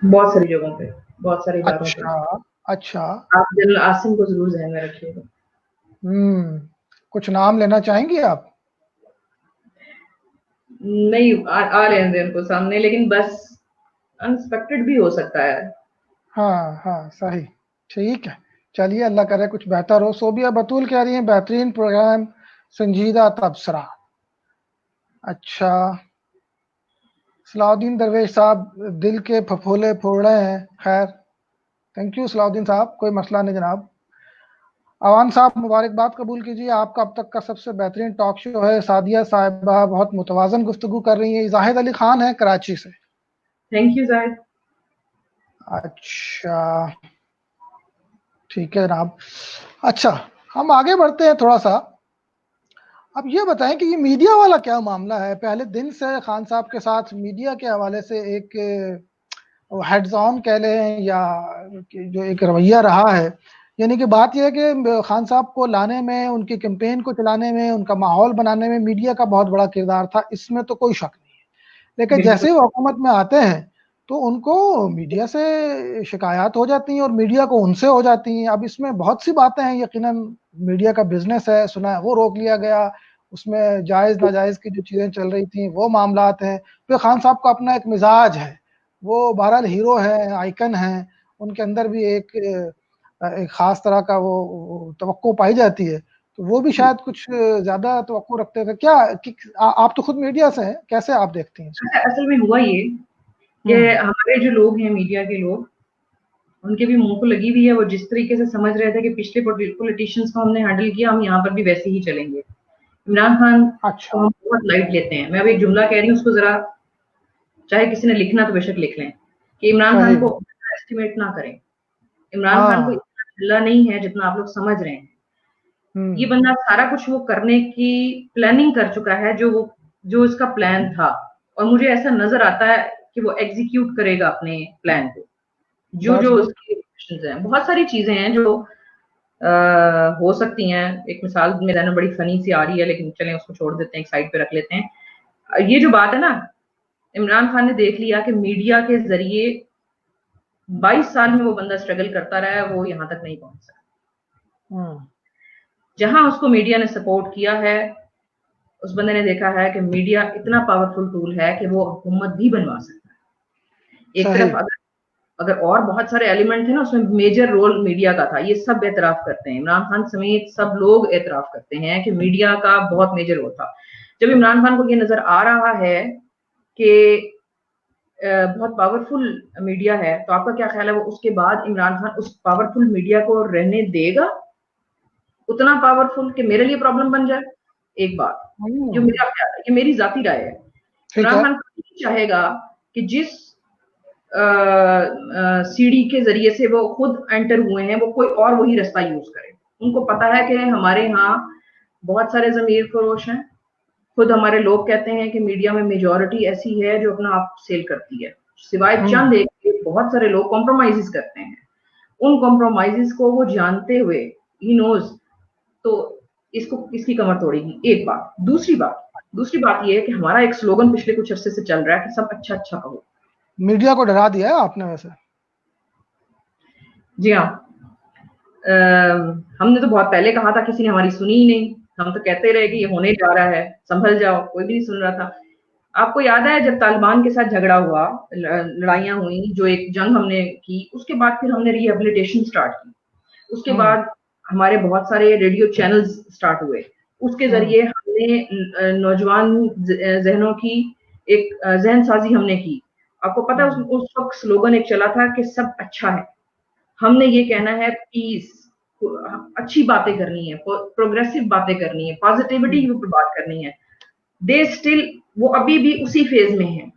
बहुत सारी जगहों पे, बहुत सारे इदारों पे। अच्छा। आप जनरल आसिम को जरूर ध्यान में रखिएगा। कुछ नाम लेना चाहेंगी आप? नहीं, आ लेने दें उनको सामने, लेकिन बस अनएक्सपेक्टेड भी हो सकता है। हाँ सही, ठीक है। चलिए, अल्लाह करे कुछ बेहतर हो। सोबिया बतूल कह रही हैं बेहतरीन प्रोग्राम, संजीदा तबसरा। अच्छा, सलाउद्दीन दरवेश साहब दिल के फफोले फोड़ रहे हैं। खैर, थैंक यू सलाउद्दीन साहब, कोई मसला नहीं जनाब। अवान साहब, मुबारकबाद कबूल कीजिए, आपका अब तक का सबसे बेहतरीन टॉक शो है। सादिया साहिबा बहुत मुतवाजन गुफ्तगू कर रही हैं। जाहिद अली खान है कराची से। Thank you Zahid. अच्छा, ठीक है जनाब। अच्छा, हम आगे बढ़ते हैं थोड़ा सा। अब ये बताएं कि ये मीडिया वाला क्या मामला है? पहले दिन से खान साहब के साथ मीडिया के हवाले से एक हेड्स ऑन कह लें या जो एक रवैया रहा है, यानी कि बात यह है कि खान साहब को लाने में, उनकी कैंपेन को चलाने में, उनका माहौल बनाने में मीडिया का बहुत बड़ा किरदार था, इसमें तो कोई शक नहीं है। लेकिन जैसे ही वो हुकूमत में आते हैं तो उनको मीडिया से शिकायत हो जाती हैं और मीडिया को उनसे हो जाती हैं। अब इसमें बहुत सी बातें हैं, यकीनन मीडिया का बिजनेस है, सुना है वो रोक लिया गया, उसमें जायज़ नाजायज़ की जो चीज़ें चल रही थी वो मामलात हैं। फिर खान साहब का अपना एक मिजाज है, वो बहरहाल हीरो है, आइकन है, उनके अंदर भी एक ख़ास तरह का वो तवक्को पाई जाती है। तो वो भी शायद कुछ ज़्यादा तवक्को रखते थे क्या? आप तो खुद मीडिया से हैं, कैसे आप देखती हैं इसको? असल में हुआ ये कि हमारे जो लोग हैं मीडिया के लोग, उनके भी मुंह को लगी हुई है। वो जिस तरीके से समझ रहे थे कि पिछले पॉलिटिशियंस को हमने हैंडल किया, हम यहाँ पर भी वैसे ही चलेंगे। इमरान खान को हम बहुत लाइट लेते हैं। मैं अब एक जुमला कह रही हूँ, उसको जरा, चाहे किसी ने लिखना तो बेशक लिख लें, कि इमरान खान को एस्टिमेट ना करें। इमरान खान को इतना ढिल्ला नहीं है जितना आप लोग समझ रहे हैं। ये बंदा सारा कुछ वो करने की प्लानिंग कर चुका है, जो इसका प्लान था, और मुझे ऐसा नजर आता है कि वो एग्जीक्यूट करेगा अपने प्लान को। जो उसकी ऑप्शंस हैं, बहुत सारी चीजें हैं जो हो सकती हैं। एक मिसाल मेरे ना बड़ी फनी सी आ रही है, लेकिन चलें उसको छोड़ देते हैं, एक साइड पे रख लेते हैं। ये जो बात है ना, इमरान खान ने देख लिया कि मीडिया के जरिए 22 साल में वो बंदा स्ट्रगल करता रहा है, वो यहां तक नहीं पहुंच सका। जहां उसको मीडिया ने सपोर्ट किया है, उस बंदे ने देखा है कि मीडिया इतना पावरफुल टूल है कि वो हुकूमत भी बनवा सकता है। एक तरफ अगर और बहुत सारे एलिमेंट थे ना, उसमें मेजर रोल मीडिया का था, ये सब एतराफ करते हैं, इमरान खान समेत सब लोग एतराफ करते हैं कि मीडिया का बहुत मेजर रोल था। जब इमरान खान को ये नजर आ रहा है कि बहुत पावरफुल मीडिया है, तो आपका क्या ख्याल है वो उसके बाद इमरान खान उस पावरफुल मीडिया को रहने देगा, उतना पावरफुल कि मेरे लिए प्रॉब्लम बन जाए? एक बात जो मेरा ख्याल है, ये मेरी जाती राय है, इमरान खान चाहेगा कि जिस सीढ़ी के जरिए से वो खुद एंटर हुए हैं, वो कोई और वही रास्ता यूज करे। उनको पता है कि हमारे यहाँ बहुत सारे जमीर फरोश हैं, खुद हमारे लोग कहते हैं कि मीडिया में मेजॉरिटी ऐसी है जो अपना आप सेल करती है, सिवाय चंद एक बहुत सारे लोग कॉम्प्रोमाइजेस करते हैं। उन कॉम्प्रोमाइजेस को वो जानते हुए, ही नोज, तो इसकी कमर तोड़ेगी। एक बात। दूसरी बात ये है कि हमारा एक स्लोगन पिछले कुछ अरसे से चल रहा है कि सब अच्छा अच्छा कहो। मीडिया को डरा दिया है आपने वैसे? जी हाँ, हमने तो बहुत पहले कहा था, किसी ने हमारी सुनी ही नहीं। हम तो कहते रहे कि ये होने जा रहा है, संभल जाओ, कोई भी नहीं सुन रहा था। आपको याद है जब तालिबान के साथ झगड़ा हुआ, लड़ाइयां हुई, जो एक जंग हमने की, उसके बाद फिर हमने रिहेबिलिटेशन स्टार्ट की। उसके बाद हमारे बहुत सारे रेडियो चैनल्स स्टार्ट हुए, उसके जरिए हमने नौजवान जहनों की एक जहन साजी हमने की। आपको पता है उस वक्त स्लोगन एक चला था कि सब अच्छा है, हमने ये कहना है पीस, अच्छी बातें करनी है, प्रोग्रेसिव बातें करनी है, पॉजिटिविटी के ऊपर बात करनी है। दे स्टिल, वो अभी भी उसी फेज में है।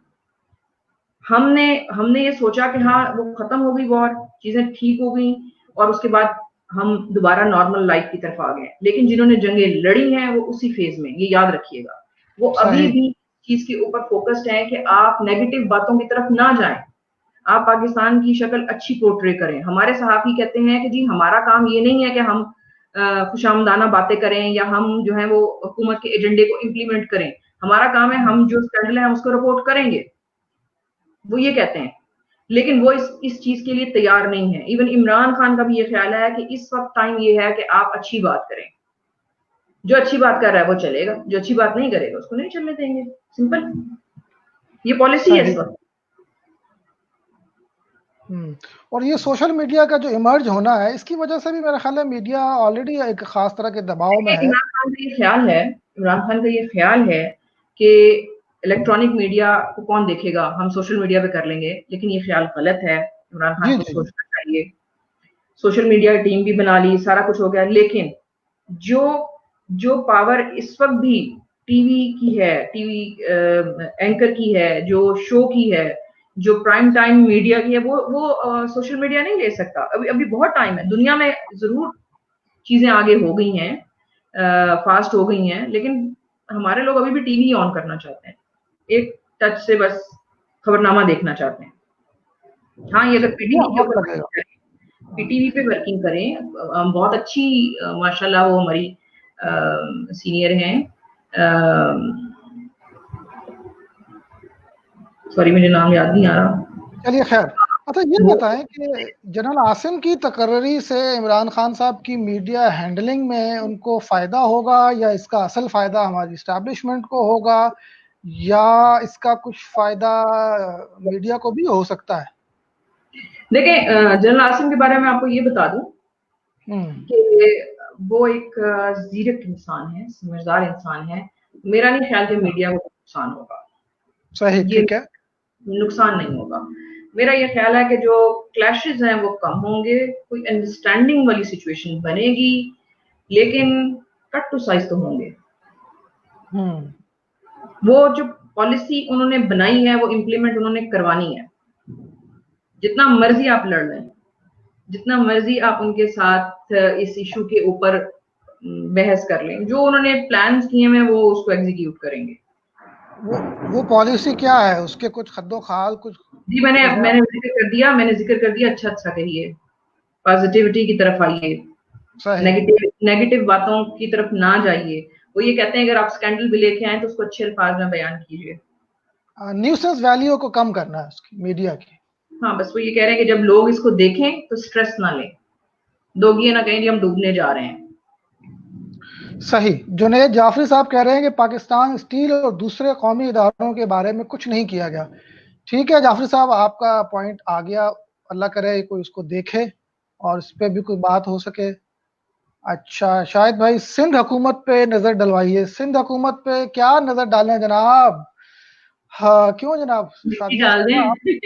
हमने ये सोचा कि हाँ वो खत्म हो गई वॉर, चीजें ठीक हो गई और उसके बाद हम दोबारा नॉर्मल लाइफ की तरफ आ गए, लेकिन जिन्होंने जंगें लड़ी हैं वो उसी फेज में, ये याद रखिएगा। वो अभी भी चीज के ऊपर फोकस्ड है कि आप नेगेटिव बातों की तरफ ना जाएं, आप पाकिस्तान की शक्ल अच्छी पोर्ट्रे करें। हमारे सहाफी कहते हैं कि जी हमारा काम ये नहीं है कि हम खुशामदाना बातें करें या हम जो है वो हुकूमत के एजेंडे को इम्प्लीमेंट करें, हमारा काम है हम जो स्कैंडल है हम उसको रिपोर्ट करेंगे, वो ये कहते हैं। लेकिन वो इस चीज के लिए तैयार नहीं है। इवन इमरान खान का भी ये ख्याल है कि इस वक्त टाइम ये है कि आप अच्छी बात करें, जो अच्छी बात कर रहा है वो चलेगा, जो अच्छी बात नहीं करेगा उसको नहीं चलने देंगे, सिंपल, ये पॉलिसी है इस वक्त। और ये सोशल मीडिया का जो इमर्ज होना है, इसकी वजह से भी मेरा ख्याल है मीडिया ऑलरेडी एक खास तरह के दबाव में है। इमरान खान का ये ख्याल है कि इलेक्ट्रॉनिक मीडिया को कौन देखेगा, हम सोशल मीडिया पे कर लेंगे, लेकिन ये ख्याल गलत है। इमरान खान को सोचना चाहिए, सोशल मीडिया टीम भी बना ली, सारा कुछ हो गया, लेकिन जो पावर इस वक्त भी टीवी की है, टीवी एंकर की है, जो शो की है, जो प्राइम टाइम मीडिया की है, वो सोशल मीडिया नहीं ले सकता। अभी बहुत टाइम है, दुनिया में जरूर चीजें आगे हो गई हैं, फास्ट हो गई हैं, लेकिन हमारे लोग अभी भी टीवी ऑन करना चाहते हैं, एक टच से बस खबरनामा देखना चाहते हैं। हाँ, ये अगर पीटीवी पे वर्किंग करें, बहुत अच्छी माशाल्लाह वो हमारी सीनियर हैं, सॉरी मुझे नाम याद नहीं आ रहा। चलिए खैर, अच्छा ये बताएं कि जनरल आसिम की तकर्री से इमरान खान साहब की मीडिया हैंडलिंग में उनको फायदा होगा, या इसका असल फायदा हमारी इस्टेब्लिशमेंट को होगा, या इसका कुछ फायदा मीडिया को भी हो सकता है? देखिए, जनरल आसिम के बारे में आपको ये बता दूं कि वो एक जीरक इंसान है, समझदार इंसान है। मेरा नहीं ख्याल कि मीडिया को नुकसान होगा। सही, ठीक है, नुकसान नहीं होगा। मेरा ये ख्याल है कि जो क्लैशेस हैं वो कम होंगे, कोई अंडरस्टैंडिंग वाली सिचुएशन बनेगी, लेकिन कट टू साइज तो होंगे। वो जो पॉलिसी उन्होंने बनाई है वो इम्प्लीमेंट उन्होंने करवानी है। जितना मर्जी आप लड़ लें, जितना मर्जी आप उनके साथ इस इशू के ऊपर बहस कर लें, जो उन्होंने प्लान्स किए हैं वो उसको एग्जीक्यूट करेंगे। वो पॉलिसी क्या है, उसके कुछ खद्दो खाल कुछ? जी मैंने जिक्र कर दिया, अच्छा कहिए, पॉजिटिविटी की तरफ आइए, नेगेटिव बातों की तरफ ना जाइए। वो ये कहते हैं अगर आप स्कैंडल भी लेके आए तो उसको अच्छे अल्फाज में बयान कीजिए। न्यूसेंस वैल्यू को कम करना है उसकी, मीडिया की। हाँ, बस वो ये कह रहे हैं कि जब लोग इसको देखें तो स्ट्रेस ना लें, दोगी ना कहें कि हम डूबने जा रहे हैं। सही। जुनेद जाफरी साहब कह रहे हैं कि पाकिस्तान स्टील और दूसरे कौमी इदारों के बारे में कुछ नहीं किया गया। ठीक है जाफरी साहब, आपका पॉइंट आ गया। अल्लाह करे कोई इसको देखे और इस पे भी कोई बात हो सके। अच्छा शाहिद भाई, सिंध हुकूमत पे नजर डलवाइए। सिंध हुकूमत पे क्या नजर डालें जनाब? हाँ क्यों जनाब, शादियां डाल शादियां आप। दें।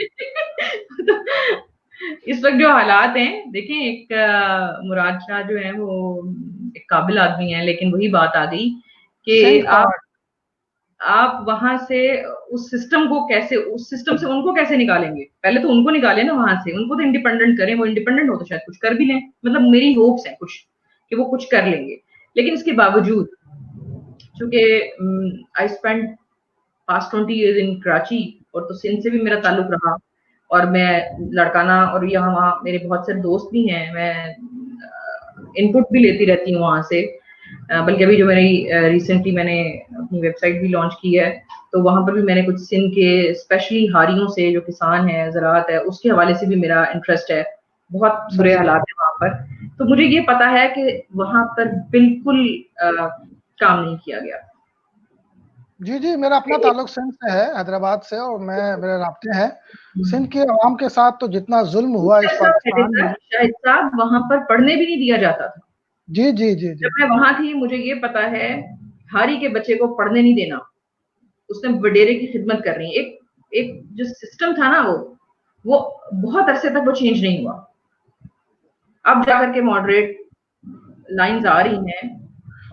इस वक्त जो हालात हैं, देखें, एक मुराद शाह जो है वो एक काबिल आदमी है, लेकिन वही बात आ गई कि सिंध आप पार्ट। आप वहां से उस सिस्टम को कैसे, उस सिस्टम से उनको कैसे निकालेंगे? पहले तो उनको निकाले ना वहां से, उनको तो इंडिपेंडेंट करें। वो इंडिपेंडेंट हो तो शायद कुछ कर भी लें, मतलब मेरी होप्स है कुछ कि वो कुछ कर लेंगे। लेकिन इसके बावजूद, चूंकि आई स्पेंड पास्ट 20 years इन कराची, और तो सिंध से भी मेरा अच्छा ताल्लुक रहा, और मैं लड़काना, और यहाँ वहाँ मेरे बहुत सारे दोस्त भी हैं, मैं इनपुट भी लेती रहती हूँ वहां से। बल्कि अभी जो मेरी रिसेंटली मैंने अपनी वेबसाइट भी लॉन्च की है, तो वहां पर भी मैंने कुछ सिंध के स्पेशली हारियों से, जो किसान है, ज़राअत है, उसके हवाले से भी मेरा इंटरेस्ट है। बहुत बुरे सही। हालात है वहां पर। तो मुझे ये पता है कि वहां पर बिल्कुल काम नहीं किया गया। जी जी, मेरा अपना ताल्लुक सिंध से है, हैदराबाद से, और मैं मेरे राब्ते हैं सिंध के अवाम के साथ। तो जितना जुल्म हुआ इस पाकिस्तान में। शाहिद साहब, वहां पर पढ़ने भी नहीं दिया जाता था। जी जी जी जी। जब मैं वहां थी, मुझे ये पता है, हारी के बच्चे को पढ़ने नहीं देना, उसने वडेरे की खिदमत कर रही है। एक एक जो सिस्टम था ना, वो बहुत अरसे तक वो चेंज नहीं हुआ। अब जाकर के मॉडरेट लाइंस आ रही हैं,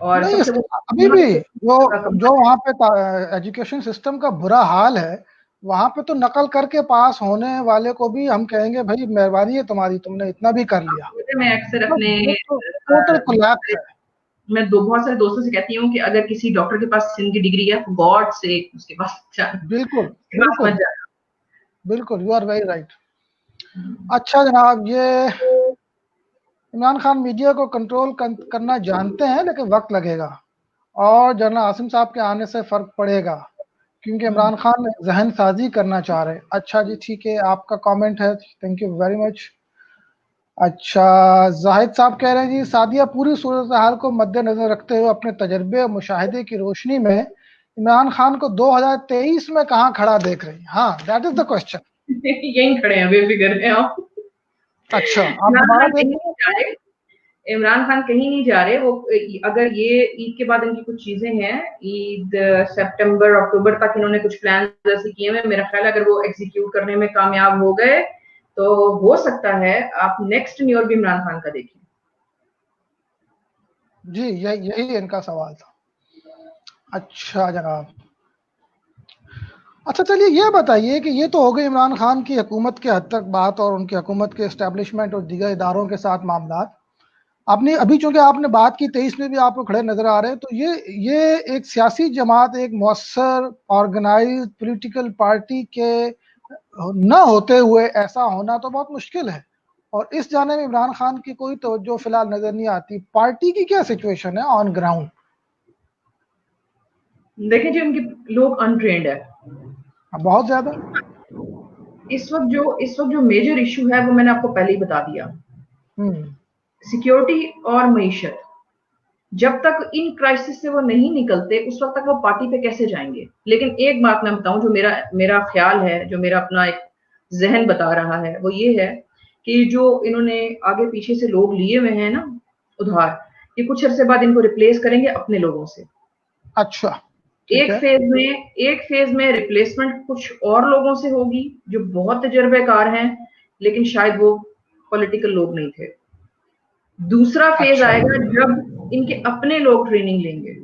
और नहीं सबसे वो अभी भी जो जो कमाल है। वहाँ पे एजुकेशन सिस्टम का बुरा हाल है, वहाँ पे तो नकल करके पास होने वाले को भी हम कहेंगे भाई मेहरबानी है तुम्हारी, तुमने इतना भी कर लिया। मैं अक्सर मतलब अपने वो तो टोटल कोलैप्स है। मैं दो बहुत सारे दोस्तों से कहती हूँ कि अगर किसी डॉक्टर के पास सिंध की डिग्री है, गॉड से उसके पास जाना, बिल्कुल उसके पास मत बिल्कुल जाना। बिल्कुल, यू आर वेरी राइट। अच्छा जनाब, ये इमरान खान मीडिया को कंट्रोल करना जानते हैं, लेकिन वक्त लगेगा और जनरल आसिम साहब के आने से फर्क पड़ेगा, क्योंकि इमरान खान जहन साजी करना चाह रहे हैं। अच्छा जी ठीक है, आपका कमेंट है, थैंक यू वेरी मच। अच्छा, जाहिद साहब कह रहे हैं जी, सादिया पूरी सूरत हाल को मद्देनजर रखते हुए अपने तजर्बे और मुशाहिदे की रोशनी में इमरान खान को 2023 में कहाँ खड़ा देख रही हैं? हाँ, दैट इज द क्वेश्चन। यहीं खड़े हैं, बेफिक्र हैं आप। अच्छा, आप इमरान दोबारा खान देख कहीं रहे नहीं जा हैं? रहे। इमरान खान कहीं नहीं जा रहे। वो अगर ये ईद के बाद इनकी कुछ चीजें हैं, ईद सितंबर अक्टूबर तक इन्होंने कुछ प्लान ऐसे किए हुए, मेरा ख्याल है अगर वो एग्जीक्यूट करने में कामयाब हो गए, तो हो सकता है आप नेक्स्ट न्यू ईयर भी इमरान खान का देखें। जी यही इनका सवाल था। अच्छा जनाब, अच्छा चलिए ये बताइए कि ये तो हो गई इमरान खान की हुकूमत के हद तक बात और उनकी हुकूमत के इस्टेब्लिशमेंट और दीगर इदारों के साथ मामला। आपने अभी चूंकि आपने बात की 23 में भी आप लोग खड़े नजर आ रहे हैं, तो ये एक सियासी जमात, एक मौसर ऑर्गेनाइज पॉलिटिकल पार्टी के न होते हुए ऐसा होना तो बहुत मुश्किल है। और इस जाने में इमरान खान की कोई तवज्जो फिलहाल नजर नहीं आती। पार्टी की क्या सिचुएशन है ऑन ग्राउंड? देखें जी, उनके लोग अनट्रेंड है। बहुत ज्यादा। इस वक्त जो मेजर इशू है, वो मैंने आपको पहले ही बता दिया। हम्म। सिक्योरिटी और मईशत। जब तक इन क्राइसिस से वो नहीं निकलते, उस वक्त तक वो पार्टी पे कैसे जाएंगे? लेकिन एक बात मैं बताऊं, जो मेरा मेरा ख्याल है, जो मेरा अपना एक जहन बता रहा है, वो ये है कि जो इन्होंने आगे पीछे से लोग लिए हुए हैं ना उधार, ये कुछ अरसे बाद इनको रिप्लेस करेंगे अपने लोगों से। अच्छा ठीक एक है। फेज में एक फेज में रिप्लेसमेंट कुछ और लोगों से होगी जो बहुत तजर्बेकार हैं, लेकिन शायद वो पॉलिटिकल लोग नहीं थे। दूसरा फेज अच्छा। आएगा जब इनके अपने लोग ट्रेनिंग लेंगे।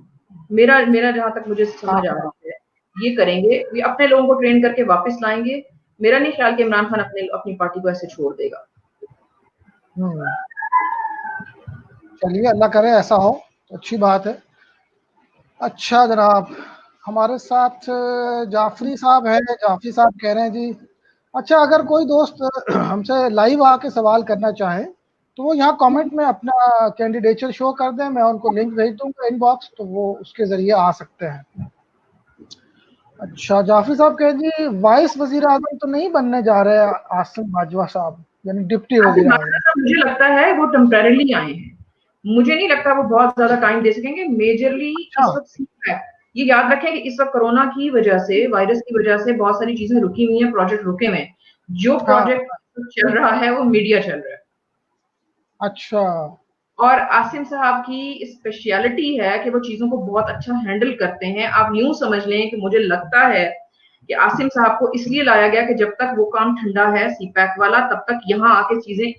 मेरा मेरा जहां तक मुझे हाँ समझ आ हाँ। रही है, ये करेंगे, ये अपने लोगों को ट्रेन करके वापस लाएंगे। मेरा नहीं ख्याल कि इमरान खान अपनी पार्टी को ऐसे छोड़ देगा। हम्म। चलिए अल्लाह करे ऐसा हो तो अच्छी बात है। अच्छा जनाब, हमारे साथ जाफरी साहब हैं। जाफरी साहब कह रहे हैं जी, अच्छा अगर कोई दोस्त हमसे लाइव आके सवाल करना चाहे तो वो यहाँ कमेंट में अपना कैंडिडेचर शो कर दें, मैं उनको लिंक भेज दूंगा इनबॉक्स, तो वो उसके जरिए आ सकते हैं। अच्छा जाफरी साहब कह जी, वाइस वजीर आजम तो नहीं बनने जा रहे आसिम बाजवा साहब, यानी डिप्टी वजीर आजम? मुझे लगता है वो टेम्परेली आए हैं। मुझे नहीं लगता वो बहुत ज्यादा टाइम दे सकेंगे। मेजरली इस वक्त सीपैक, ये याद रखें कि इस वक्त कोरोना की वजह से, वायरस की वजह से बहुत सारी चीजें रुकी हुई हैं, प्रोजेक्ट रुके हुए हैं। जो हाँ, प्रोजेक्ट चल रहा है वो मीडिया चल रहा है। अच्छा। और आसिम साहब की स्पेशलिटी है कि वो चीजों को बहुत अच्छा हैंडल करते हैं। आप यूं समझ लें कि मुझे लगता है कि आसिम साहब को इसलिए लाया गया कि जब तक वो काम ठंडा है सीपैक वाला, तब तक यहाँ आके चीजें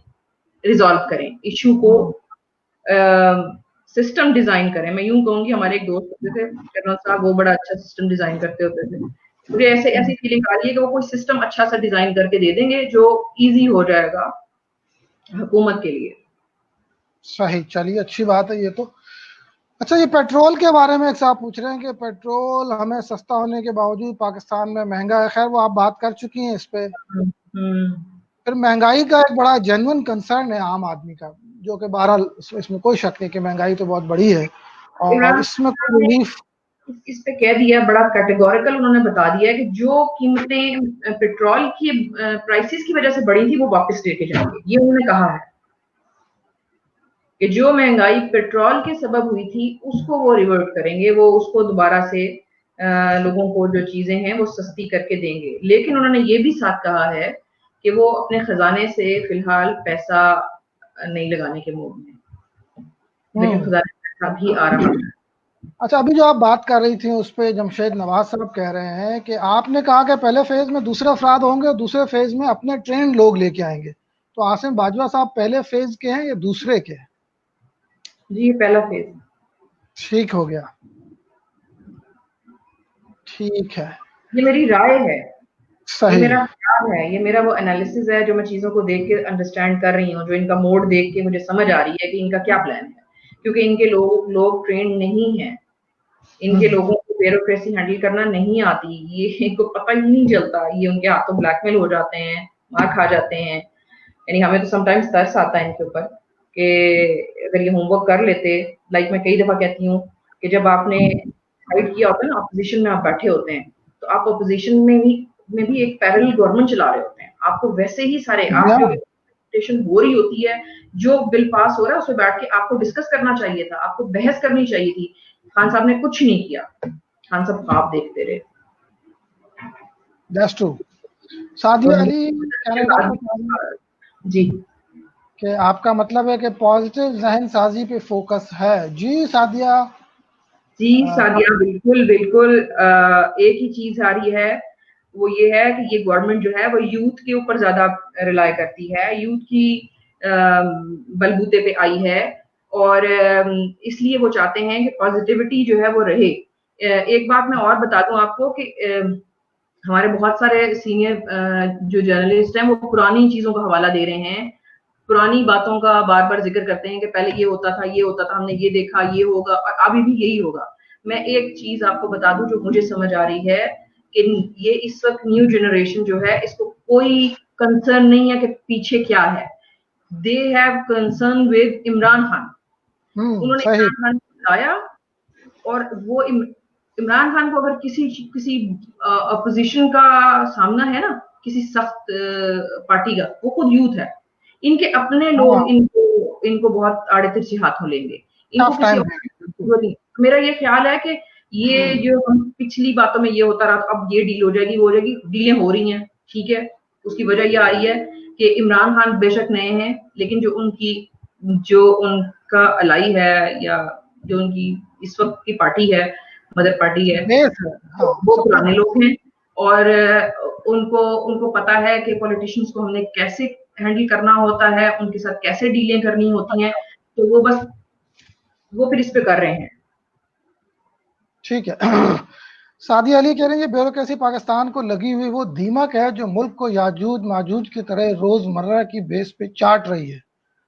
रिजॉल्व करें, इशू को सिस्टम डिजाइन करें। मैं यूं कहूंगी, हमारे एक दोस्त होते थे कर्नल साहब, वो बड़ा अच्छा सिस्टम डिजाइन करते होते थे। मुझे ऐसी फीलिंग आ रही है कि वो कोई सिस्टम अच्छा सा डिजाइन करके दे देंगे जो इजी हो जाएगा हुकूमत के लिए। सही, चलिए अच्छी बात है ये तो। अच्छा, ये पेट्रोल के बारे में एक साहब पूछ रहे हैं कि पेट्रोल हमें सस्ता होने के बावजूद पाकिस्तान में महंगा है। खैर वो आप बात कर चुकी हैं इस पे। फिर महंगाई का एक बड़ा जेन्युइन कंसर्न है आम आदमी का, जो कि बहरहाल इसमें कोई शक नहीं कि महंगाई तो बहुत बड़ी है और इमरान इसमें खान कोई ने रिलीफ। इस पे कह दिया, बड़ा कैटेगोरिकल उन्होंने बता दिया है कि जो कीमतें पेट्रोल की प्राइसेस की वजह से बढ़ी थी वो वापस लेके जाएंगे। ये उन्होंने कहा है कि जो महंगाई पेट्रोल के सबब हुई थी उसको वो रिवर्ट करेंगे, वो उसको दोबारा से लोगों को जो चीजें हैं वो सस्ती करके देंगे। लेकिन उन्होंने ये भी साथ कहा है कि वो अपने खजाने से फिलहाल पैसा नहीं लगाने के मूड में, लेकिन खजाने से पैसा भी आ रहा है। अच्छा, अभी जो आप बात कर रही थी उस पे जमशेद नवाज साहब कह रहे हैं कि आपने कहा कि पहले फेज में दूसरे अफराद होंगे और दूसरे फेज में अपने ट्रेंड लोग लेके आएंगे। तो आसिम बाजवा साहब पहले फेज के हैं या दूसरे के? जी, ये पहला फेज। ठीक हो गया, ठीक है, ये मेरी राय है, ये सही। मेरा ख्याल है, ये मेरा वो एनालिसिस है जो मैं चीजों को देख के अंडरस्टैंड कर रही हूँ, जो इनका मोड देख के मुझे समझ आ रही है कि इनका क्या प्लान है। क्योंकि इनके लोग ट्रेंड नहीं है, इनके लोगों को ब्यूरोक्रेसी हैंडल करना नहीं आती, ये इनको पता ही नहीं चलता, ये उनके हाथों ब्लैकमेल हो जाते हैं, मार खा जाते हैं। यानी हमें तो समटाइम्स तरस आता है इनके ऊपर कि अगर ये होमवर्क कर लेते। लाइक मैं कई दफा कहती हूँ कि जब आपने फाइट किया होता है ना, अपोजिशन में आप बैठे होते हैं, तो आप अपोजिशन में भी एक पैरेलल गवर्नमेंट चला रहे होते हैं। आपको वैसे ही सारे आप जो इम्प्लीमेंटेशन हो रही होती है, जो बिल पास हो रहा है, उसमें बैठ के आपको डिस्कस करना चाहिए था, आपको बहस करनी चाहिए थी। खान साहब ने कुछ नहीं किया, खान साहब ख्वाब देखते रहे। That's true. सादिया तो अली कनाडा से कह रही हैं जी कि आपका मतलब है कि पॉजिटिव जहन साजी पे फोकस है। जी सादिया, जी सादिया, बिल्कुल बिल्कुल। एक ही चीज आ रही है, वो ये है कि ये गवर्नमेंट जो है वो यूथ के ऊपर ज्यादा रिलाय करती है, यूथ की बलबूते पे आई है। और इसलिए वो चाहते हैं कि पॉजिटिविटी जो है वो रहे। एक बात मैं और बता दूं आपको कि हमारे बहुत सारे सीनियर जो जर्नलिस्ट हैं वो पुरानी चीजों का हवाला दे रहे हैं, पुरानी बातों का बार बार जिक्र करते हैं कि पहले ये होता था, ये होता था, हमने ये देखा, ये होगा और अभी भी यही होगा। मैं एक चीज आपको बता दूं जो मुझे समझ आ रही है कि ये इस वक्त न्यू जनरेशन जो है, इसको कोई कंसर्न नहीं है कि पीछे क्या है। They have concern with Imran Khan. उन्होंने सही। इमरान खान को बुलाया, और वो इमरान खान को अगर किसी किसी अपोजिशन का सामना है ना, किसी सख्त पार्टी का, वो खुद यूथ है, इनके अपने हाँ, लोग इनको इनको बहुत आड़े तिरछे हाथों लेंगे, इनको टफ किसी टाइम और है। की जरूरत नहीं। मेरा ये ख्याल है कि ये जो हम पिछली बातों में ये होता रहा, तो अब ये डील हो जाएगी, वो हो जाएगी, डीलें हो रही हैं, ठीक है। उसकी वजह ये आ रही है कि इमरान खान बेशक नए हैं, लेकिन जो उनका अलाई है, या जो उनकी इस वक्त की पार्टी है, मदर पार्टी है, बेस है, हाँ, वो सपोर्ट। पुराने लोग हैं। और उनको उनको पता है कि पॉलिटिशियंस को हमने कैसे हैंडल करना होता है, उनके साथ कैसे डीलें करनी होती हैं। तो वो फिर इस पे कर रहे हैं। ठीक है। सादिया अली कह रही है ब्यूरोक्रेसी पाकिस्तान को लगी हुई वो दीमक है जो मुल्क को याजूज माजूज की तरह रोजमर्रा की बेस पे चाट रही है।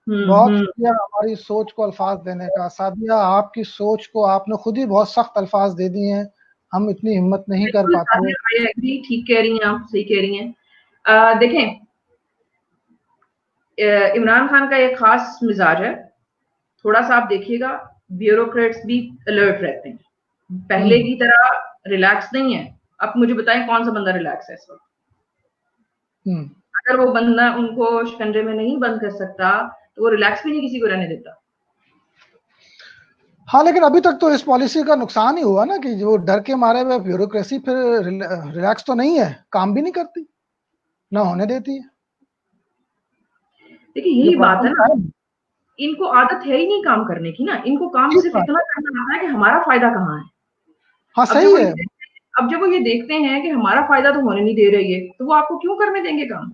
बहुत हम्म। शुक्रिया हमारी सोच को अल्फाज देने का। सादिया, आपकी सोच को आपने खुद ही बहुत सख्त अल्फाज दे दिए हैं, हम इतनी हिम्मत नहीं कर बिल्कुल पाते। सादिया, आई एग्री, ठीक कह रही हैं आप, सही कह रही हैं। देखें, इमरान खान का एक खास मिजाज है, थोड़ा सा आप देखिएगा, ब्यूरोक्रेट्स भी अलर्ट रहते हैं, पहले हम्म की तरह रिलैक्स नहीं है। अब मुझे बताएं कौन सा बंदा रिलैक्स है इस वक्त? हम्म अगर वो बंदा उनको शिकंजे में नहीं बंद कर सकता, तो वो रिलैक्स भी नहीं किसी को रहने देता। हाँ, लेकिन अभी तक तो इस पॉलिसी का नुकसान ही हुआ ना, कि जो डर के मारे हुए ब्यूरोक्रेसी फिर रिलैक्स तो नहीं है, काम भी नहीं करती, ना होने देती है। देखिए ये यही बात प्रॉब्लम है ना, है। इनको आदत है ही नहीं काम करने की ना, इनको काम ठीक सिर्फ बात इतना है। करना आता है कि हमारा फायदा कहाँ है। हाँ, अब जब सही वो ये है। अब जब वो ये देखते हैं कि हमारा फायदा तो होने नहीं दे रही है, तो वो आपको क्यों करने देंगे काम।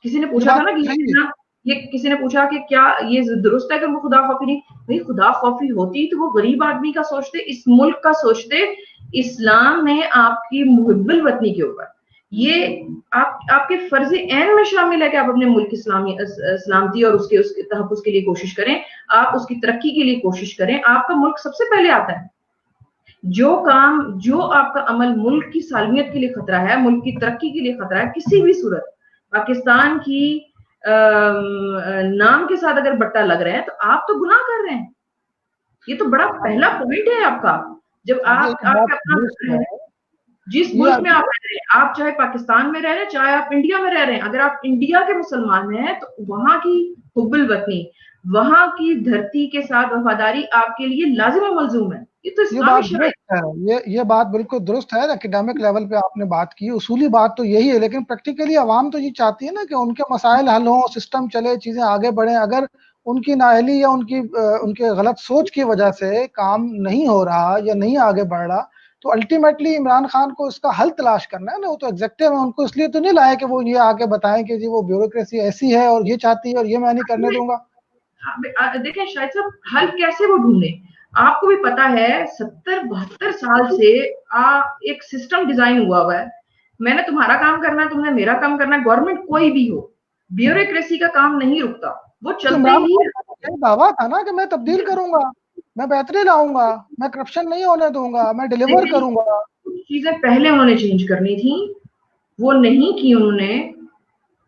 किसी ने ये पूछा था बात ना तो कि सही है। ये किसी ने पूछा कि क्या ये दुरुस्त है कि वो खुदा खौफी नहीं। भाई खुदा खौफी होती तो वो गरीब आदमी का सोचते, इस मुल्क का सोचते। इस्लाम में आपकी मुहिब्बुल वतनी के ऊपर ये आपके फर्ज ऐन में शामिल है कि आप अपने मुल्क की सलामती और उसके तहफ़्फ़ुज़ के लिए कोशिश करें, आप उसकी तरक्की के लिए कोशिश करें। आपका मुल्क सबसे पहले आता है। जो आपका अमल मुल्क की सालमियत के लिए खतरा है, मुल्क की तरक्की के लिए खतरा है, किसी भी सूरत पाकिस्तान की नाम के साथ अगर बट्टा लग रहा है तो आप तो गुनाह कर रहे हैं। ये तो बड़ा पहला पॉइंट है आपका। जब ये आप एक बात दुरुस्त अपना है। जिस ये मुल्क में आप रह रहे हैं, आप चाहे पाकिस्तान में रह रहे हैं, चाहे आप इंडिया में रह रहे हैं, अगर आप इंडिया के मुसलमान हैं तो वहां की हुब्बुल वतनी, वहां की धरती के साथ वफादारी आपके लिए लाजिम और मलजूम है। ये तो ये इस्लामी बात शरीयत। दुरुस्त है। ये बात बिल्कुल दुरुस्त है। एकेडमिक लेवल पे आपने बात की, उसूली बात तो यही है, लेकिन प्रैक्टिकली आवाम तो ये चाहती है ना कि उनके मसाइल हल हों, सिस्टम चले, चीजें आगे बढ़ें। अगर उनकी नाअहली या उनके गलत सोच की वजह से काम नहीं हो रहा या नहीं आगे बढ़ रहा, तो अल्टीमेटली इमरान खान को इसका हल तलाश करना है ना। वो तो एग्जेक्टिव है, उनको इसलिए तो नहीं लाया कि वो ये आके बताएं कि जी वो ब्यूरोक्रेसी ऐसी है और ये चाहती है और ये मैं नहीं करने दूंगा। देखें शायद साहब, हल कैसे वो ढूंढे। आपको भी पता है 70-72 साल से एक सिस्टम डिजाइन हुआ है। मैंने तुम्हारा काम करना है, तुमने मेरा काम करना है, गवर्नमेंट कोई भी हो, ब्यूरोक्रेसी का काम नहीं रुकता, वो तो चलते इमरान ही खान का तो यही दावा था ना कि मैं तब्दील करूंगा, मैं बेहतरी लाऊंगा, मैं करप्शन नहीं होने दूंगा, मैं डिलीवर लेकिन करूंगा। कुछ चीजें पहले उन्होंने चेंज करनी थी, वो नहीं की उन्होंने।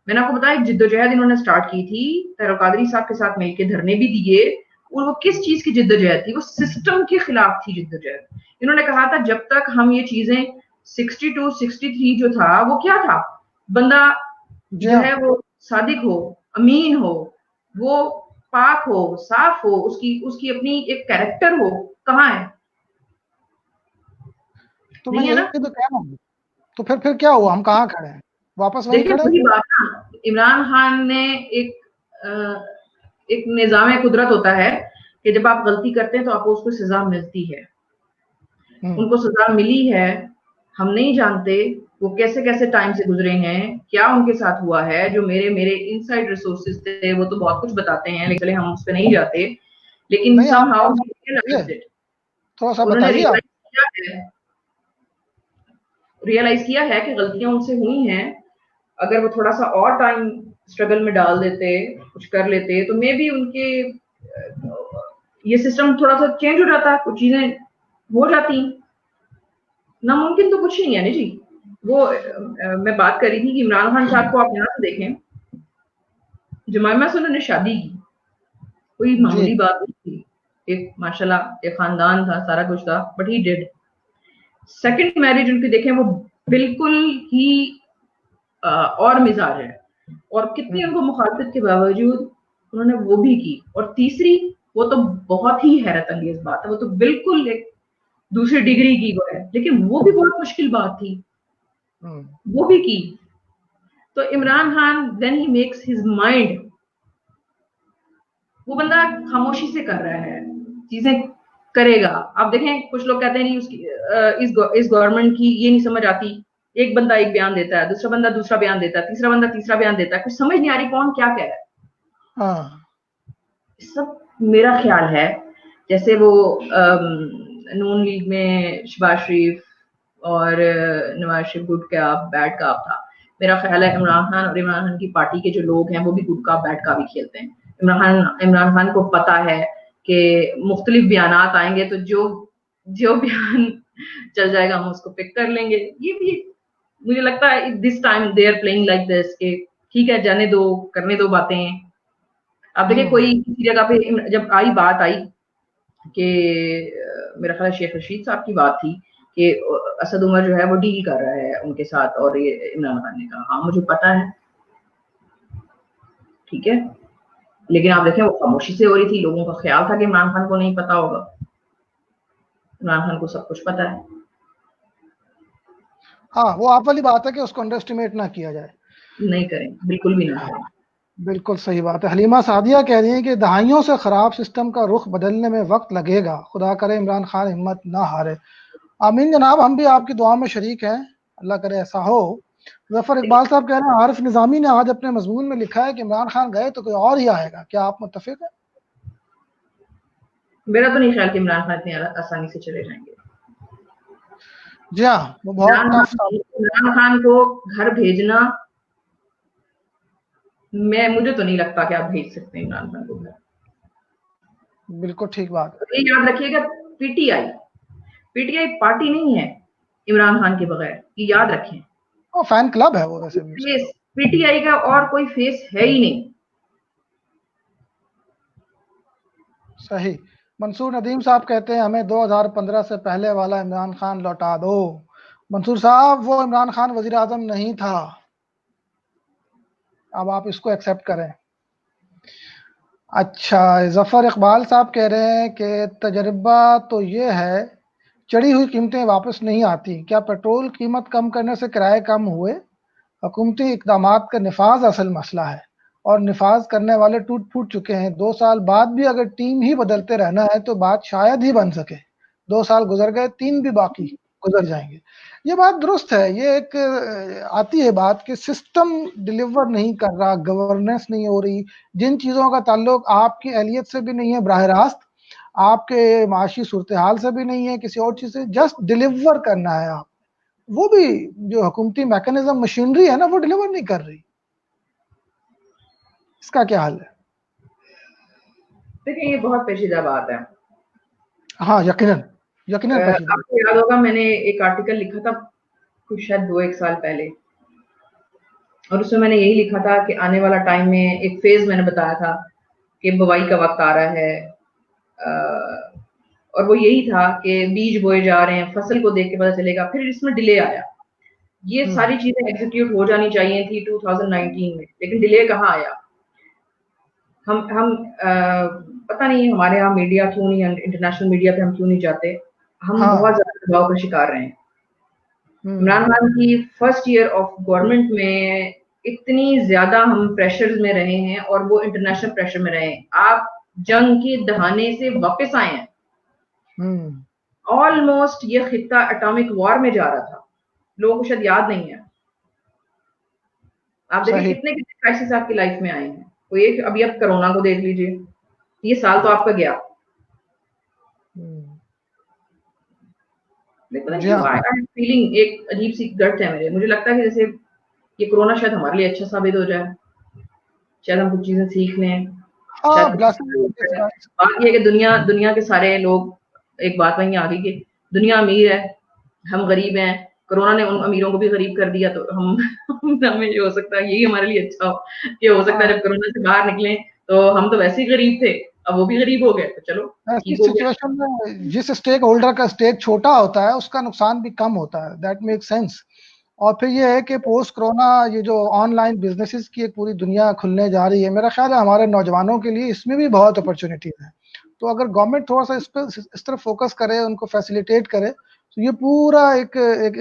मैंने आपको बताया एक जिद्दोजहद इन्होंने स्टार्ट की थी, तैयब कादरी साहब के साथ मिलकर धरने भी दिए। और वो किस चीज की जिद्दोजहद थी, वो सिस्टम के खिलाफ थी जिद्दोजहद। इन्होंने कहा था जब तक हम ये चीजें 62 63 जो था वो क्या था, बंदा जी जो हाँ। है वो सादिक हो, अमीन हो, वो पाक हो, साफ हो, उसकी उसकी अपनी एक कैरेक्टर हो, कहाँ है। तो मैं नहीं है ना। यही तो कह रहा हूँ। तो फिर क्या हुआ, हम कहाँ खड़े हैं? वापस वहीं देखिए खड़े हैं। वही बात ना, इमरान खान ने एक निज़ाम कुदरत होता है कि जब आप गलती करते हैं तो आपको उसको सजा मिलती है। हम्म। उनको सजा मिली है, हम नहीं जानते वो कैसे कैसे टाइम से गुजरे हैं, क्या उनके साथ हुआ है। जो मेरे मेरे इनसाइड रिसोर्सेज थे वो तो बहुत कुछ बताते हैं, लेकिन हम उस पर नहीं जाते। लेकिन नहीं, आप समहाउ आप बताइए, थोड़ा सा उन्होंने बताइए आप। रियलाइज किया है कि गलतियां उनसे हुई हैं। अगर वो थोड़ा सा और टाइम स्ट्रगल में डाल देते, कुछ कर लेते, तो मे बी उनके ये सिस्टम थोड़ा सा चेंज हो जाता, कुछ चीजें हो जाती। नामुमकिन तो कुछ ही नहीं है ना जी। वो मैं बात कर रही थी कि इमरान खान साहब को आप यहाँ से देखें, जमाइमा से उन्होंने शादी की, कोई जी। मामूली बात नहीं थी। एक माशाल्लाह एक खानदान था, सारा कुछ था, but he did. Second marriage उनकी देखें, वो बिल्कुल ही और मिजाज है, और कितनी हम्म। उनको मुखालफत के बावजूद उन्होंने वो भी की। और तीसरी, वो तो बहुत ही हैरत अंगेज बात है, वो तो बिल्कुल एक दूसरी डिग्री की वो है, लेकिन वो भी बहुत मुश्किल बात थी, हम्म। वो भी की। तो Imran Khan when he makes his mind, वो बंदा खामोशी से कर रहा है, चीजें करेगा। आप देखें कुछ लोग कहते हैं नहीं उसकी इस गवर्नमेंट की ये नहीं समझ आती। एक बंदा एक बयान देता है, दूसरा बंदा दूसरा बयान देता है, तीसरा बंदा तीसरा बयान देता है, कुछ समझ नहीं आ रही कौन क्या कह रहा है। हाँ। सब मेरा ख्याल है जैसे वो नून लीग में शहबाज शरीफ और नवाज शरीफ गुड का बैड का था। मेरा ख्याल है इमरान खान और इमरान खान की पार्टी के जो लोग हैं वो भी गुड का बैड का भी खेलते हैं। इमरान खान को पता है कि मुख्तलिफ बयान आएंगे, तो जो जो बयान चल जाएगा हम उसको पिक कर लेंगे। ये भी मुझे लगता है this time they are playing like this के ठीक है, जाने दो, करने दो बातें। अब देखिए कोई हम्म। किसी जगह पे जब बात आई कि मेरा ख्याल शेख रशीद साहब की बात थी कि असद उमर जो है वो डील कर रहा है उनके साथ, और ये इमरान खान ने कहा हाँ मुझे पता है, ठीक है। लेकिन आप देखें वो खामोशी से हो रही थी, लोगों का ख्याल था कि इमरान खान को नहीं पता होगा। इमरान खान को सब कुछ पता है। हाँ, वो आप वाली बात है कि उसको अंडर एस्टिमेट ना किया जाए। नहीं करें, बिल्कुल भी ना करें। बिल्कुल सही बात है। हलीमा सादिया कह रही हैं कि दहाइयों से खराब सिस्टम का रुख बदलने में वक्त लगेगा, खुदा करे इमरान खान हिम्मत ना हारे। आमीन जनाब, हम भी आपकी दुआ में शरीक हैं, अल्लाह करे ऐसा हो। जफर इकबाल साहब कह रहे हैं आरिफ निजामी ने आज अपने मजमून में लिखा है कि इमरान खान गए तो कोई और ही आएगा, क्या आप मुत्तफिक हैं? मेरा तो नहीं ख्याल कि इमरान खान इतनी आसानी से चले जाएंगे। जी हाँ, वो बहुत टफ था। इमरान खान को घर भेजना, मुझे तो नहीं लगता कि आप भेज सकते हैं इमरान खान को घर। बिल्कुल ठीक बात। तो ये याद रखिएगा, पीटीआई पीटीआई पार्टी नहीं है इमरान खान के बगैर, ये याद रखें। वो फैन क्लब है वो वैसे भी उसका। फेस पीटीआई का और कोई फेस है ही नहीं। सही। मंसूर नदीम साहब कहते हैं हमें 2015 से पहले वाला इमरान खान लौटा दो। मंसूर साहब, वो इमरान खान वजीर आजम नहीं था, अब आप इसको एक्सेप्ट करें। अच्छा, जफर इकबाल साहब कह रहे हैं कि तजर्बा तो ये है, चढ़ी हुई कीमतें वापस नहीं आती। क्या पेट्रोल कीमत कम करने से किराए कम हुए? हुकूमती इकदामात का निफाज असल मसला है, और निफाज करने वाले टूट फूट चुके हैं। 2 साल बाद भी अगर टीम ही बदलते रहना है तो बात शायद ही बन सके। 2 साल गुजर गए, 3 भी बाकी गुजर जाएंगे। ये बात दुरुस्त है। ये एक आती है बात कि सिस्टम डिलीवर नहीं कर रहा, गवर्नेंस नहीं हो रही। जिन चीज़ों का ताल्लुक आपकी अहलियत से भी नहीं है बराह रास्त, आपके माशी सूरत हाल से भी नहीं है, किसी और चीज़ से, जस्ट डिलीवर करना है आप, वो भी जो हुकूमती मैकेनिज्म मशीनरी है ना, वो डिलीवर नहीं कर रही। इसका क्या हाल है? देखिए, ये बहुत पेचीदा बात है। हाँ, यकीनन यकीनन पेचीदा। आपको याद होगा, मैंने एक आर्टिकल लिखा था कुछ शायद 2-1 साल पहले, और उसमें मैंने यही लिखा था कि आने वाला टाइम में एक फेज मैंने बताया था कि बुवाई का वक्त आ रहा है। और वो यही था कि बीज बोए जा रहे हैं, फसल को देख के पता चलेगा। फिर इसमें डिले आया। ये सारी चीजें एग्जीक्यूट हो जानी चाहिए थी 2019 में, लेकिन डिले कहाँ आया। हम पता नहीं हमारे यहाँ मीडिया क्यों नहीं, इंटरनेशनल मीडिया पे हम क्यों नहीं जाते। हम हाँ। बहुत ज्यादा दबाव का शिकार रहे हैं। इमरान हम्म। खान की फर्स्ट ईयर ऑफ गवर्नमेंट में इतनी ज्यादा हम प्रेशर में रहे हैं, और वो इंटरनेशनल प्रेशर में रहे हैं। आप जंग के दहाने से वापस आए हैं। ऑलमोस्ट ये खित्ता एटॉमिक वॉर में जा रहा था, लोगों को शायद याद नहीं है। आप देखिए सही। कितने कितने क्राइसिस आपकी लाइफ में आए हैं। तो ये अभी आप कोरोना को देख लीजिए, ये साल तो आपका गया। पता जी क्यों हाँ। आई एम फीलिंग एक अजीब सी गट है मेरे। मुझे लगता है कि जैसे ये कोरोना शायद हमारे लिए अच्छा साबित हो जाए, शायद हम कुछ चीजें सीख लें, हाँ, शायद कुछ ब्लेसिंग इन हो जाए। डिस्गाइज। बात ये है कि दुनिया दुनिया के सारे लोग, एक बात वहीं आ गई कि दुनिया अमीर है, हम गरीब हैं। कोरोना ने उन अमीरों को भी गरीब कर दिया, तो हम हमें ये हो सकता है, यही हमारे लिए अच्छा हो कि हो सकता है हाँ, जब कोरोना से बाहर निकलें तो हम तो वैसे ही गरीब थे, अब वो भी गरीब हो गए, तो चलो ऐसी ठीक हो गया। सिचुएशन में जिस स्टेक होल्डर का स्टेक छोटा होता है उसका नुकसान भी कम होता है, दैट मेक सेंस। और फिर ये है कि पोस्ट कोरोना ये जो ऑनलाइन बिजनेसेस की एक पूरी दुनिया खुलने जा रही है, मेरा ख्याल है हमारे नौजवानों के लिए इसमें भी बहुत अपॉर्चुनिटीज है। तो अगर गवर्नमेंट थोड़ा सा इस तरफ फोकस करे, उनको फैसिलिटेट करे, तो ये पूरा एक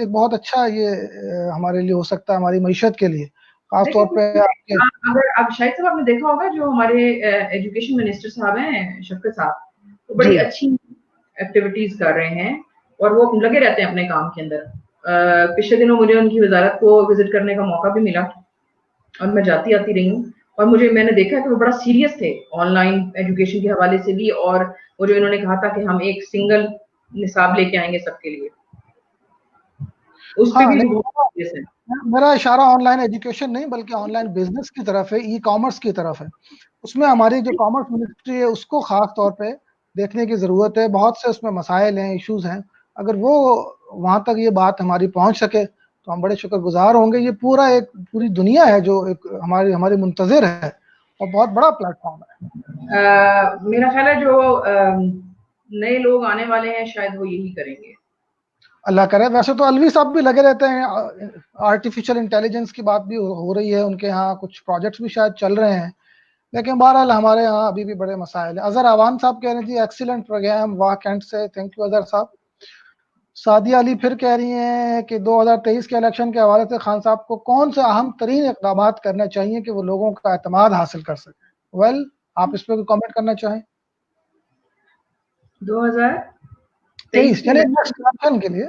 बहुत अच्छा ये हमारे लिए हो सकता है, हमारी मईशत के लिए खास तौर लेकिन पे आपके। अगर अब शायद साहब आपने देखा होगा, जो हमारे एजुकेशन मिनिस्टर साहब हैं शफकत साहब, वो बड़ी जी अच्छी एक्टिविटीज कर रहे हैं, और वो लगे रहते हैं अपने काम के अंदर। पिछले दिनों मुझे उनकी वजारत को विजिट करने का मौका भी मिला, और मैं जाती आती रही हूँ। और मैंने देखा कि वो बड़ा सीरियस थे ऑनलाइन एजुकेशन के हवाले से भी, और वो जो इन्होंने कहा था कि हम एक सिंगल निसाब लेके आएंगे सबके लिए, उस पे हाँ, भी नहीं, वो बहुत सीरियस है। मेरा इशारा ऑनलाइन एजुकेशन नहीं बल्कि ऑनलाइन बिजनेस की तरफ है, ई कॉमर्स की तरफ है। उसमें हमारी जो कॉमर्स मिनिस्ट्री है उसको खास तौर पे देखने की ज़रूरत है। बहुत से उसमें मसाइल हैं, इश्यूज हैं। अगर वो वहाँ तक ये बात हमारी पहुँच सके तो हम बड़े शुक्रगुजार होंगे। ये पूरी दुनिया है जो एक हमारी हमारी मुंतज़िर है, और बहुत बड़ा प्लेटफॉर्म है। मेरा ख्याल है जो नए लोग आने वाले हैं शायद वो यही करेंगे। अल्लाह करे। वैसे तो अलवी साहब भी लगे रहते हैं, आर्टिफिशियल इंटेलिजेंस की बात भी हो रही है उनके यहाँ, कुछ प्रोजेक्ट्स भी शायद चल रहे हैं। लेकिन बहरहाल हमारे यहाँ अभी भी बड़े मसाइल हैं। अजहर अवान साहब कह रहे हैं जी एक्सीलेंट प्रोग्राम, वाह कैंट से, थैंक यू अजहर साहब। सादिया अली फिर कह रही हैं कि 2023 के इलेक्शन के हवाले से खान साहब को कौन से अहम तरीन इकदाम करने चाहिए कि वो लोगों का एतमाद हासिल कर सकें। वेल, आप इस पर कमेंट करना चाहें। 2023 यानी के नेक्स्ट इलेक्शन के लिए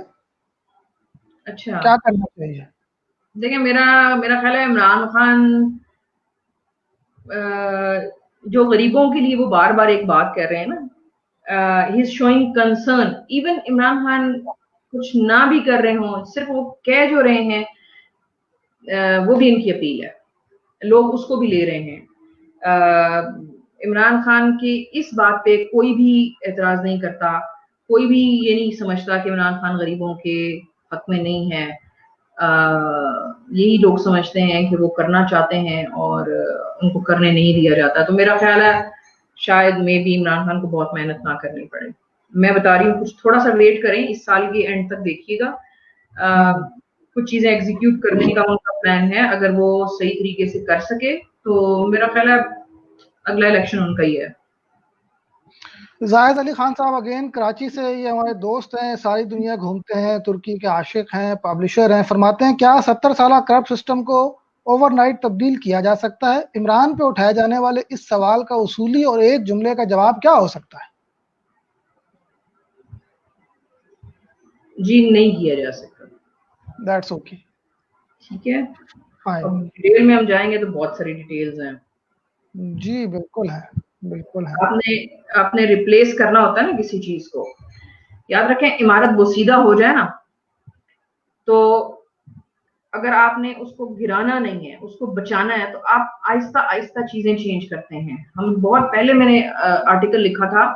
अच्छा क्या करना चाहिए? देखिए, मेरा मेरा ख्याल है इमरान खान जो गरीबों के लिए वो बार बार एक बात कर रहे हैं ना, he is showing concern. Even Imran Khan कुछ ना भी कर रहे हों, सिर्फ वो कह जो रहे हैं, वो भी इनकी अपील है, लोग उसको भी ले रहे हैं। इमरान खान की इस बात पे कोई भी एतराज नहीं करता, कोई भी ये नहीं समझता कि इमरान खान गरीबों के हक में नहीं है। यही लोग समझते हैं कि वो करना चाहते हैं और उनको करने नहीं दिया जाता। तो मेरा ख्याल है शायद में भी इमरान खान को बहुत मेहनत ना करनी पड़े। मैं बता रही हूँ, कुछ थोड़ा सा वेट करें, इस साल के एंड तक देखिएगा। कुछ चीजें एग्जीक्यूट करने का उनका प्लान है। अगर वो सही तरीके से कर सके तो मेरा ख्याल है अगला इलेक्शन उनका ही है। जाहिद अली खान साहब अगेन कराची से, ये हमारे दोस्त हैं, सारी दुनिया घूमते हैं, तुर्की के आशिक हैं, पब्लिशर हैं। फरमाते हैं क्या 70 साल करप्ट सिस्टम को ओवरनाइट तब्दील किया जा सकता है? इमरान पे उठाए जाने वाले इस सवाल का उसूली और एक जुमले का जवाब क्या हो सकता है? जी, नहीं किया जा सकता। दैट्स ओके, ठीक है। फाइन। अब डिटेल में हम जाएंगे तो बहुत सारी डिटेल्स हैं। जी बिल्कुल है, बिल्कुल है। आपने आपने रिप्लेस करना होता है ना किसी चीज को। याद रखें, इमारत बोसीदा हो जाए ना, तो अगर आपने उसको गिराना नहीं है, उसको बचाना है, तो आप आहिस्ता आहिस्ता चीजें चेंज करते हैं। हम बहुत पहले मैंने आर्टिकल लिखा था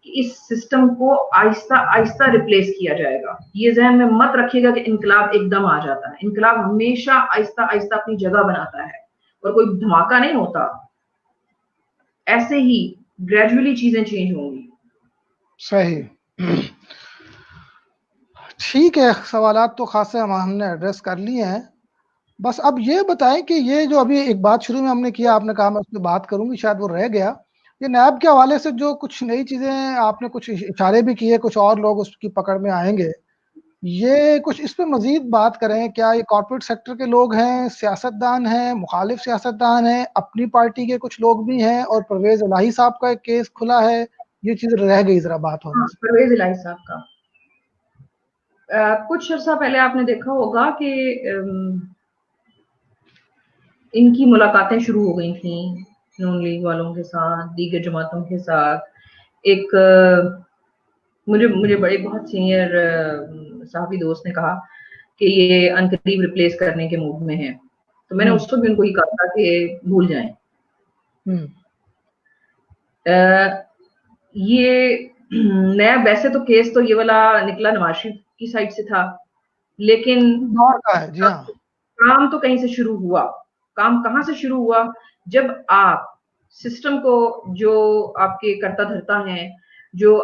कि इस सिस्टम को आहिस्ता आहिस्ता रिप्लेस किया जाएगा। ये जहन में मत रखिएगा कि इनकलाब एकदम आ जाता है। इनकलाब हमेशा आहिस्ता आहिस्ता अपनी जगह बनाता है और कोई धमाका नहीं होता। ऐसे ही ग्रेजुअली चीजें चेंज होंगी। सही। ठीक है, सवालात तो खासे हमने एड्रेस कर लिए हैं। बस अब ये बताएं कि ये जो अभी एक बात शुरू में हमने किया, आपने कहा मैं उस पर बात करूंगी, शायद वो रह गया। ये नैब के हवाले से जो कुछ नई चीजें, आपने कुछ इशारे भी किए, कुछ और लोग उसकी पकड़ में आएंगे। ये कुछ इस पे मजीद बात करें। क्या ये कॉर्पोरेट सेक्टर के लोग हैं, सियासतदान हैं, मुखालिफ सियासतदान हैं, अपनी पार्टी के कुछ लोग भी हैं, और परवेज इलाही साहब का एक केस खुला है? ये चीज रह गई जरा बात होने हाँ, से। परवेज इलाही साहब का कुछ अर्सा पहले आपने देखा होगा कि इनकी मुलाकातें शुरू हो गई थी नून लीग वालों के साथ, दीगर जमातों के साथ। एक मुझे मुझे बड़े बहुत सीनियर साहबी दोस्त ने कहा कि ये अनकरीब रिप्लेस करने के मूड में है। तो मैंने उस वक्त भी उनको ये कहा था कि भूल जाएं। ये नया, वैसे तो केस तो ये वाला निकला नवाज शरीफ की साइड से था, लेकिन दौर का है जी। हाँ, काम तो कहीं से शुरू हुआ। काम कहाँ से शुरू हुआ? जब आप सिस्टम को, जो आपके कर्ता धर्ता हैं, जो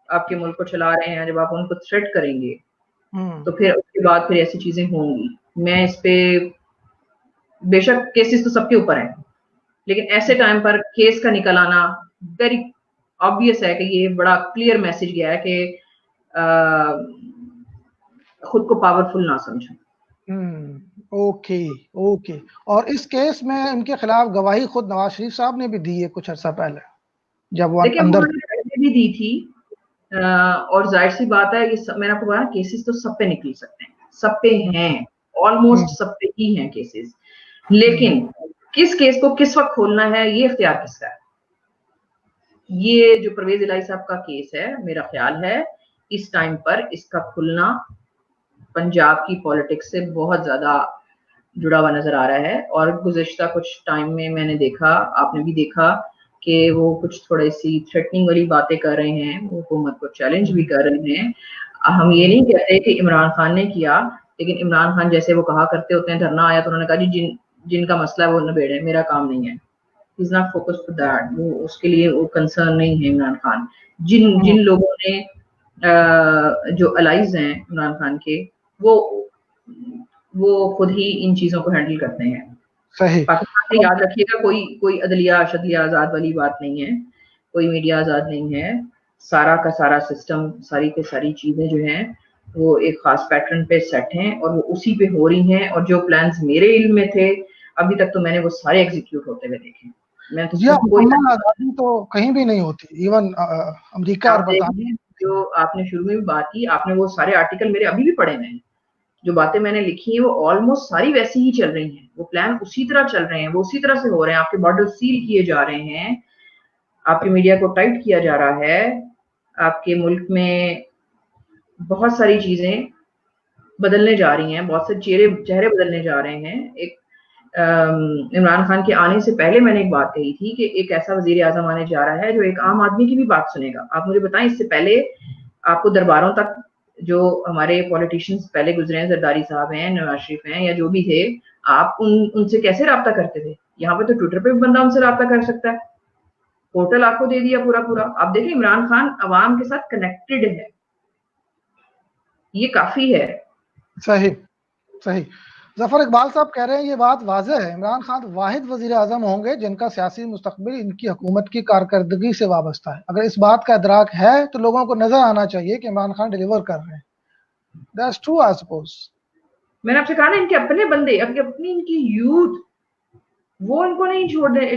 आपके मुल्क को चला रहे हैं, जब आप उनको थ्रेट करेंगे, तो फिर उसके बाद फिर ऐसी चीजें होंगी। मैं इस पे, बेशक केसेस तो सबके ऊपर हैं, लेकिन ऐसे टाइम पर केस का निकल आना वेरी ऑब्वियस है कि ये बड़ा क्लियर मैसेज गया है कि खुद को पावरफुल ना समझो। Okay, okay. और इस केस में इनके खिलाफ गवाही खुद नवाज शरीफ साहब ने भी दी है कुछ अर्सा पहले, जब वो देखिए, अंदर। उन्होंने पहले भी दी थी, और जाहिर सी बात है, ये मैंने आपको कहा, केसेस तो सब पे निकल सकते हैं, सब पे हैं, ऑलमोस्ट सब पे ही हैं केसेस। लेकिन किस केस को किस वक्त खोलना है, ये इख्तियार किसका है। ये जो परवेज इलाही साहब का केस है, मेरा ख्याल है इस टाइम पर इसका खुलना पंजाब की पॉलिटिक्स से बहुत ज्यादा जुड़ा हुआ नजर आ रहा है। और गुज़िश्ता कुछ टाइम में मैंने देखा, आपने भी देखा, कि वो कुछ थोड़ी सी थ्रेटनिंग वाली बातें कर रहे हैं, वो हुकूमत को चैलेंज भी कर रहे हैं। हम ये नहीं कहते कि इमरान खान ने किया, लेकिन इमरान खान जैसे वो कहा करते होते हैं, धरना आया तो उन्होंने कहा जी जिनका मसला है वो निबेड़े, मेरा काम नहीं है। Is not focus to that, वो उसके लिए वो कंसर्न नहीं है इमरान खान। जिन लोगों ने जो अलाइज हैं इमरान खान के, वो खुद ही इन चीजों को हैंडल करते हैं। सही। पाकिस्तान में याद रखिएगा, कोई अदलिया शदलिया आजाद वाली बात नहीं है, कोई मीडिया आजाद नहीं है। सारा का सारा सिस्टम, सारी की सारी चीजें जो हैं वो एक खास पैटर्न पे सेट हैं और वो उसी पे हो रही हैं। और जो प्लान्स मेरे इल्म में थे अभी तक, तो मैंने वो सारे एग्जीक्यूट होते हुए देखे। मैं तो जी, मुकम्मल आजादी तो कहीं भी नहीं होती, इवन अमेरिका और बरतानिया। जो आपने शुरू में बात की, आपने वो सारे आर्टिकल मेरे अभी भी पढ़े हैं। जो बातें मैंने लिखी हैं वो ऑलमोस्ट सारी वैसी ही चल रही हैं, वो प्लान उसी तरह चल रहे हैं, वो उसी तरह से हो रहे हैं। आपके बॉर्डर सील किए जा रहे हैं, आपकी मीडिया को टाइट किया जा रहा है, आपके मुल्क में बहुत सारी चीजें बदलने जा रही हैं, बहुत से चेहरे बदलने जा रहे हैं। एक इमरान खान के आने से पहले मैंने एक बात कही थी कि एक ऐसा वजीर आजम आने जा रहा है जो एक आम आदमी की भी बात सुनेगा। आप मुझे बताएं, इससे पहले आपको दरबारों तक जो हमारे पॉलिटिशियंस पहले गुजरे हैं, जरदारी साहब हैं, नवाज शरीफ हैं, या जो भी थे, आप उनसे कैसे राब्ता करते थे? यहाँ पे तो ट्विटर पे भी बंदा उनसे राब्ता कर सकता है, पोर्टल आपको दे दिया पूरा पूरा। आप देखिए, इमरान खान अवाम के साथ कनेक्टेड है, ये काफी है। सही सही। जफर इकबाल साहब कह रहे हैं ये बात वाज़ेह है, इमरान खान वाहिद वजीर आजम होंगे जिनका सियासी मुस्तकबिल इनकी हुकूमत की कारकर्दगी से वाबस्ता है। अगर इस बात का इदराक है तो लोगों को नजर आना चाहिए कि इमरान खान डिलीवर कर रहे हैं। That's true I suppose. मैंने आपसे कहा ना, इनके अपने बंदे, अपनी इनकी यूथ, वो इनको नहीं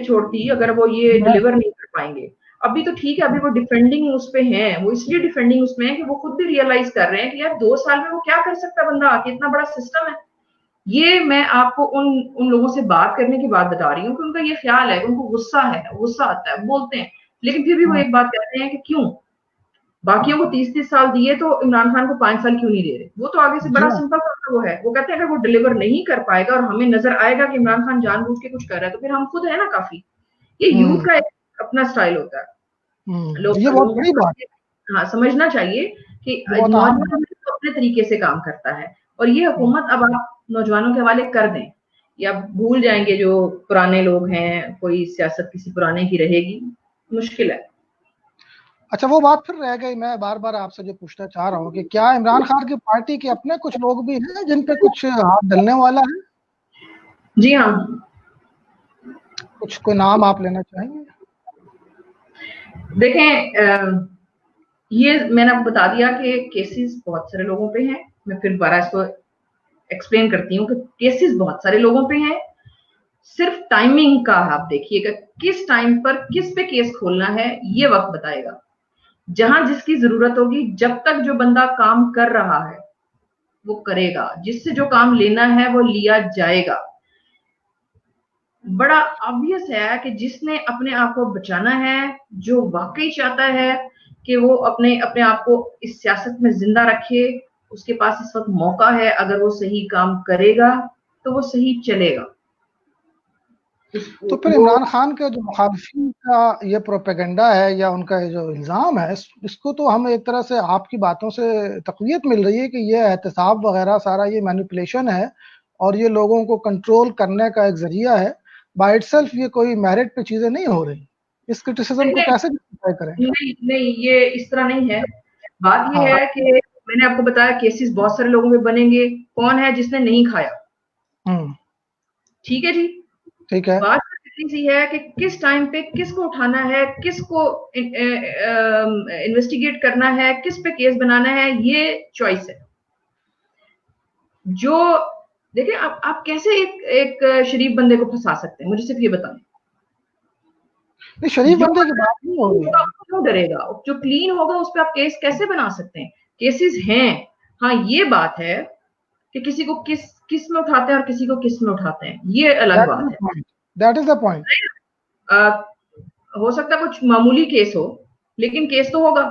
छोड़ती अगर वो ये डिलीवर नहीं कर पाएंगे। अभी तो ठीक है, अभी वो डिफेंडिंग उस पे हैं, वो इसलिए डिफेंडिंग उसमें है कि वो खुद भी रियलाइज कर रहे हैं कि यार 2 साल में वो क्या कर सकता है बंदा आके, इतना बड़ा सिस्टम है। ये मैं आपको उन लोगों से बात करने की बात बता रही हूँ कि उनका ये ख्याल है, उनको गुस्सा है, गुस्सा आता है, बोलते हैं, लेकिन फिर भी वो एक बात कहते हैं कि क्यों बाकियों को 30-30 साल दिए तो इमरान खान को 5 साल क्यों नहीं दे रहे? वो तो आगे से बड़ा सिंपल सा वो है, वो कहते हैं अगर वो डिलीवर नहीं कर पाएगा और हमें नजर आएगा कि इमरान खान जानबूझ के कुछ कर रहा है, तो फिर हम खुद है ना काफी। ये यूथ का एक अपना स्टाइल होता है। ये बहुत बड़ी बात। हाँ, समझना चाहिए कि नौजवान तो अपने तरीके से काम करता है, और ये हुकूमत अब आप नौजवानों के हवाले कर दें या भूल जाएंगे जो पुराने लोग हैं, कोई सियासत किसी पुराने की रहेगी, मुश्किल है। अच्छा, वो बात फिर रह गई, मैं बार बार आपसे जो पूछना चाह रहा हूँ कि क्या इमरान खान की पार्टी के अपने कुछ लोग भी हैं जिन पे कुछ हाथ डलने वाला है? जी हाँ। कुछ कोई नाम आप लेना चाहेंगे? देखें, ये मैंने आपको बता दिया कि केसेस बहुत सारे लोगों पे हैं। मैं फिर दोबारा इसको एक्सप्लेन करती हूँ कि केसेस बहुत सारे लोगों पे हैं, सिर्फ टाइमिंग का आप देखिएगा, किस टाइम पर किस पे केस खोलना है ये वक्त बताएगा। जहां जिसकी जरूरत होगी, जब तक जो बंदा काम कर रहा है वो करेगा, जिससे जो काम लेना है वो लिया जाएगा। बड़ा ऑब्वियस है कि जिसने अपने आप को बचाना है, जो वाकई चाहता है कि वो अपने अपने आप को इस सियासत में जिंदा रखे, उसके पास इस वक्त मौका है। अगर वो सही काम करेगा तो वो सही चलेगा। तो फिर इमरान खान के जो मुखालिफिन का ये प्रोपेगेंडा है या उनका ये जो इल्ज़ाम है, इसको तो हम एक तरह से आपकी बातों से तक़वियत मिल रही है कि ये एहतसाब वगैरह सारा ये मैनिपुलेशन है और ये लोगों को कंट्रोल करने का एक ज़रिया है। बाय इटसेल्फ ये कोई मेरिट पे चीज़ें नहीं हो रही। इस क्रिटिसिज्म को कैसे जस्टिफाई करें? नहीं, ये इस तरह नहीं है। बात ये है कि मैंने आपको बताया केसेस बहुत सारे लोगों में बनेंगे। कौन है जिसने नहीं खाया? ठीक है जी, ठीक है। बात इतनी सी है कि किस टाइम पे किसको उठाना है, किसको इन्वेस्टिगेट करना है, किस पे केस बनाना है, ये चॉइस है। जो देखिए, आप कैसे एक शरीफ बंदे को फंसा सकते हैं, मुझे सिर्फ ये बताएं। नहीं, शरीफ बंदे की बात नहीं हो रही है। क्यों डरेगा? जो क्लीन होगा उस पर आप केस कैसे बना सकते हैं? केसेस हैं। हाँ, ये बात है कि किसी को किस में उठाते हैं और किसी को किस में उठाते हैं, ये अलग बात है। That is the point. हो सकता है कुछ मामूली केस हो, लेकिन केस तो होगा।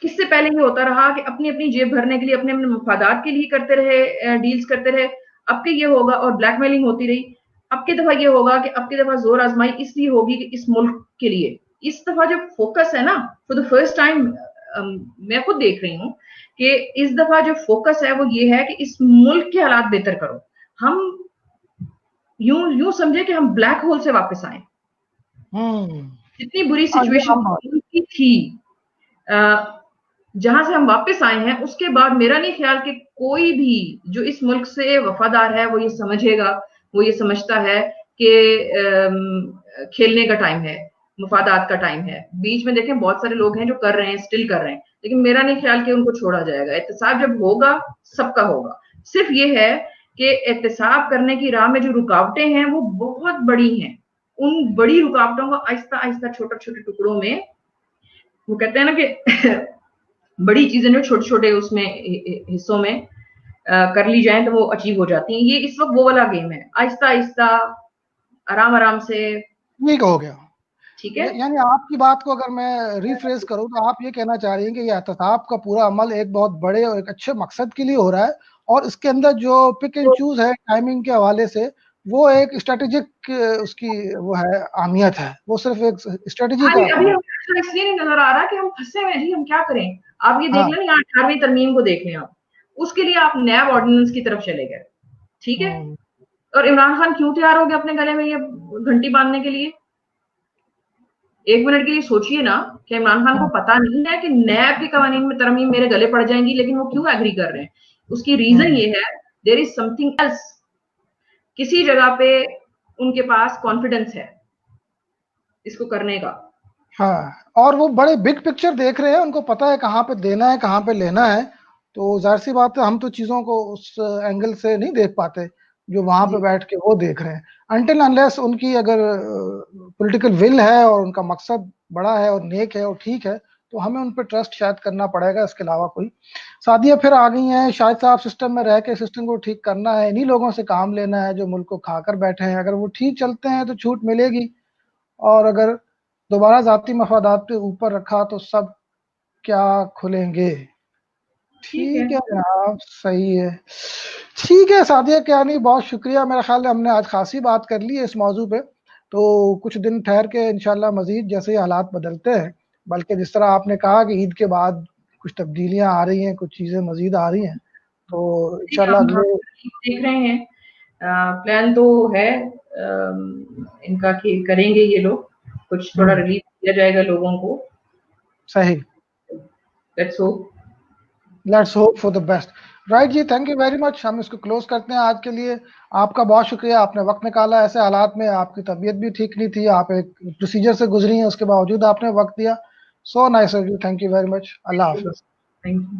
किससे पहले ये होता रहा कि अपनी अपनी जेब भरने के लिए, अपने अपने मफादात के लिए करते रहे, डील्स करते रहे। अब के ये होगा और ब्लैकमेलिंग होती रही। अब की दफा ये होगा कि अब की दफा जोर आजमाई इसलिए होगी कि इस मुल्क के लिए। इस दफा जो फोकस है ना, फॉर द फर्स्ट टाइम मैं खुद देख रही हूँ कि इस दफा जो फोकस है वो ये है कि इस मुल्क के हालात बेहतर करो। हम यूं समझे कि हम ब्लैक होल से वापस आए। जितनी बुरी सिचुएशन थी, जहां से हम वापस आए हैं, उसके बाद मेरा नहीं ख्याल कि कोई भी जो इस मुल्क से वफादार है वो ये समझेगा वो ये समझता है कि खेलने का टाइम है, मुफादात का टाइम है। बीच में देखें बहुत सारे लोग हैं जो कर रहे हैं, स्टिल कर रहे हैं, लेकिन मेरा नहीं ख्याल कि उनको छोड़ा जाएगा। एहतसाब जब होगा सबका होगा। सिर्फ ये है कि एहतसाब करने की राह में जो रुकावटें हैं वो बहुत बड़ी हैं। उन बड़ी रुकावटों को आहिस्ता आहिस्ता छोटे छोटे टुकड़ों में, वो कहते हैं ना कि बड़ी चीजें जो छोटे छोटे उसमें हिस्सों में कर ली जाए तो वो अचीव हो जाती हैं। ये इस वक्त वो वाला गेम है, आहिस्ता आहिस्ता आराम आराम से। ठीक हो गया। ठीक है। यानी आपकी बात को अगर मैं रिफ्रेश करूं तो आप ये कहना चाह रही हैं कि ये एहतसाब का पूरा अमल एक बहुत बड़े और एक अच्छे मकसद के लिए हो रहा है, और इसके अंदर जो पिक एंड तो चूज है टाइमिंग के हवाले से, वो एक स्ट्रेटेजिक उसकी वो है अहमियत है, वो सिर्फ एक स्ट्रेटेजी हाँ का। अभी हमें अच्छा इसलिए नहीं नजर आ रहा कि हम फंसे हुए जी, हम क्या करें। आप ये देख हाँ। लें, 18वीं तरमीम को देख लें आप, उसके लिए आप नैब ऑर्डिनेंस की तरफ चले गए। ठीक है। हम्म। और इमरान खान क्यों तैयार हो गया अपने गले में ये घंटी बांधने के लिए? एक मिनट के लिए सोचिए ना कि इमरान खान को हम्म। पता नहीं है कि नैब के कवानीन में तरमीम मेरे गले पड़ जाएंगी, लेकिन वो क्यों एग्री कर रहे हैं? उसकी रीजन हम्म। ये है, देयर इज समथिंग एल्स। किसी जगह पे उनके पास कॉन्फिडेंस है इसको करने का। हाँ, और वो बड़े बिग पिक्चर देख रहे हैं, उनको पता है कहाँ पे देना है कहाँ पे लेना है। तो जाहिर सी बात है, हम तो चीज़ों को उस एंगल से नहीं देख पाते जो वहां पे जी। बैठ के वो देख रहे हैं। अनटिल अनलेस उनकी अगर पॉलिटिकल विल है और उनका मकसद बड़ा है और नेक है और ठीक है, तो हमें उन पर ट्रस्ट शायद करना पड़ेगा, इसके अलावा कोई। सादिया फिर आ गई हैं, शायद साहब सिस्टम में रह के सिस्टम को ठीक करना है, इन्हीं लोगों से काम लेना है जो मुल्क को खाकर बैठे हैं। अगर वो ठीक चलते हैं तो छूट मिलेगी, और अगर दोबारा जाती मफादात पे ऊपर रखा तो सब क्या खुलेंगे। ठीक है। ठीक है जनाब, सही है। ठीक है सादिया कियानी, बहुत शुक्रिया। मेरा ख्याल है हमने आज खासी बात कर ली है इस मौजू पे। तो कुछ दिन ठहर के इंशाल्लाह मजीद जैसे ही हालात बदलते हैं, बल्कि जिस तरह आपने कहा कि ईद के बाद कुछ तब्दीलियां आ रही हैं, कुछ चीज़ें मजीद आ रही हैं, तो इंशाल्लाह हम अगले। देख रहे हैं, प्लान तो है इनका कि करेंगे ये लोग, कुछ थोड़ा हम्म। रिलीफ दिया जाएगा लोगों को। सही। Let's hope. Let's hope for the best. Right जी, थैंक यू वेरी मच। हम इसको क्लोज करते हैं आज के लिए। आपका बहुत शुक्रिया, आपने वक्त निकाला। ऐसे हालात में आपकी तबीयत भी ठीक नहीं थी, आप एक प्रोसीजर से गुजरी हैं, उसके बावजूद आपने वक्त दिया। So nice of you, thank you very much. Allah Hafiz. Thank you.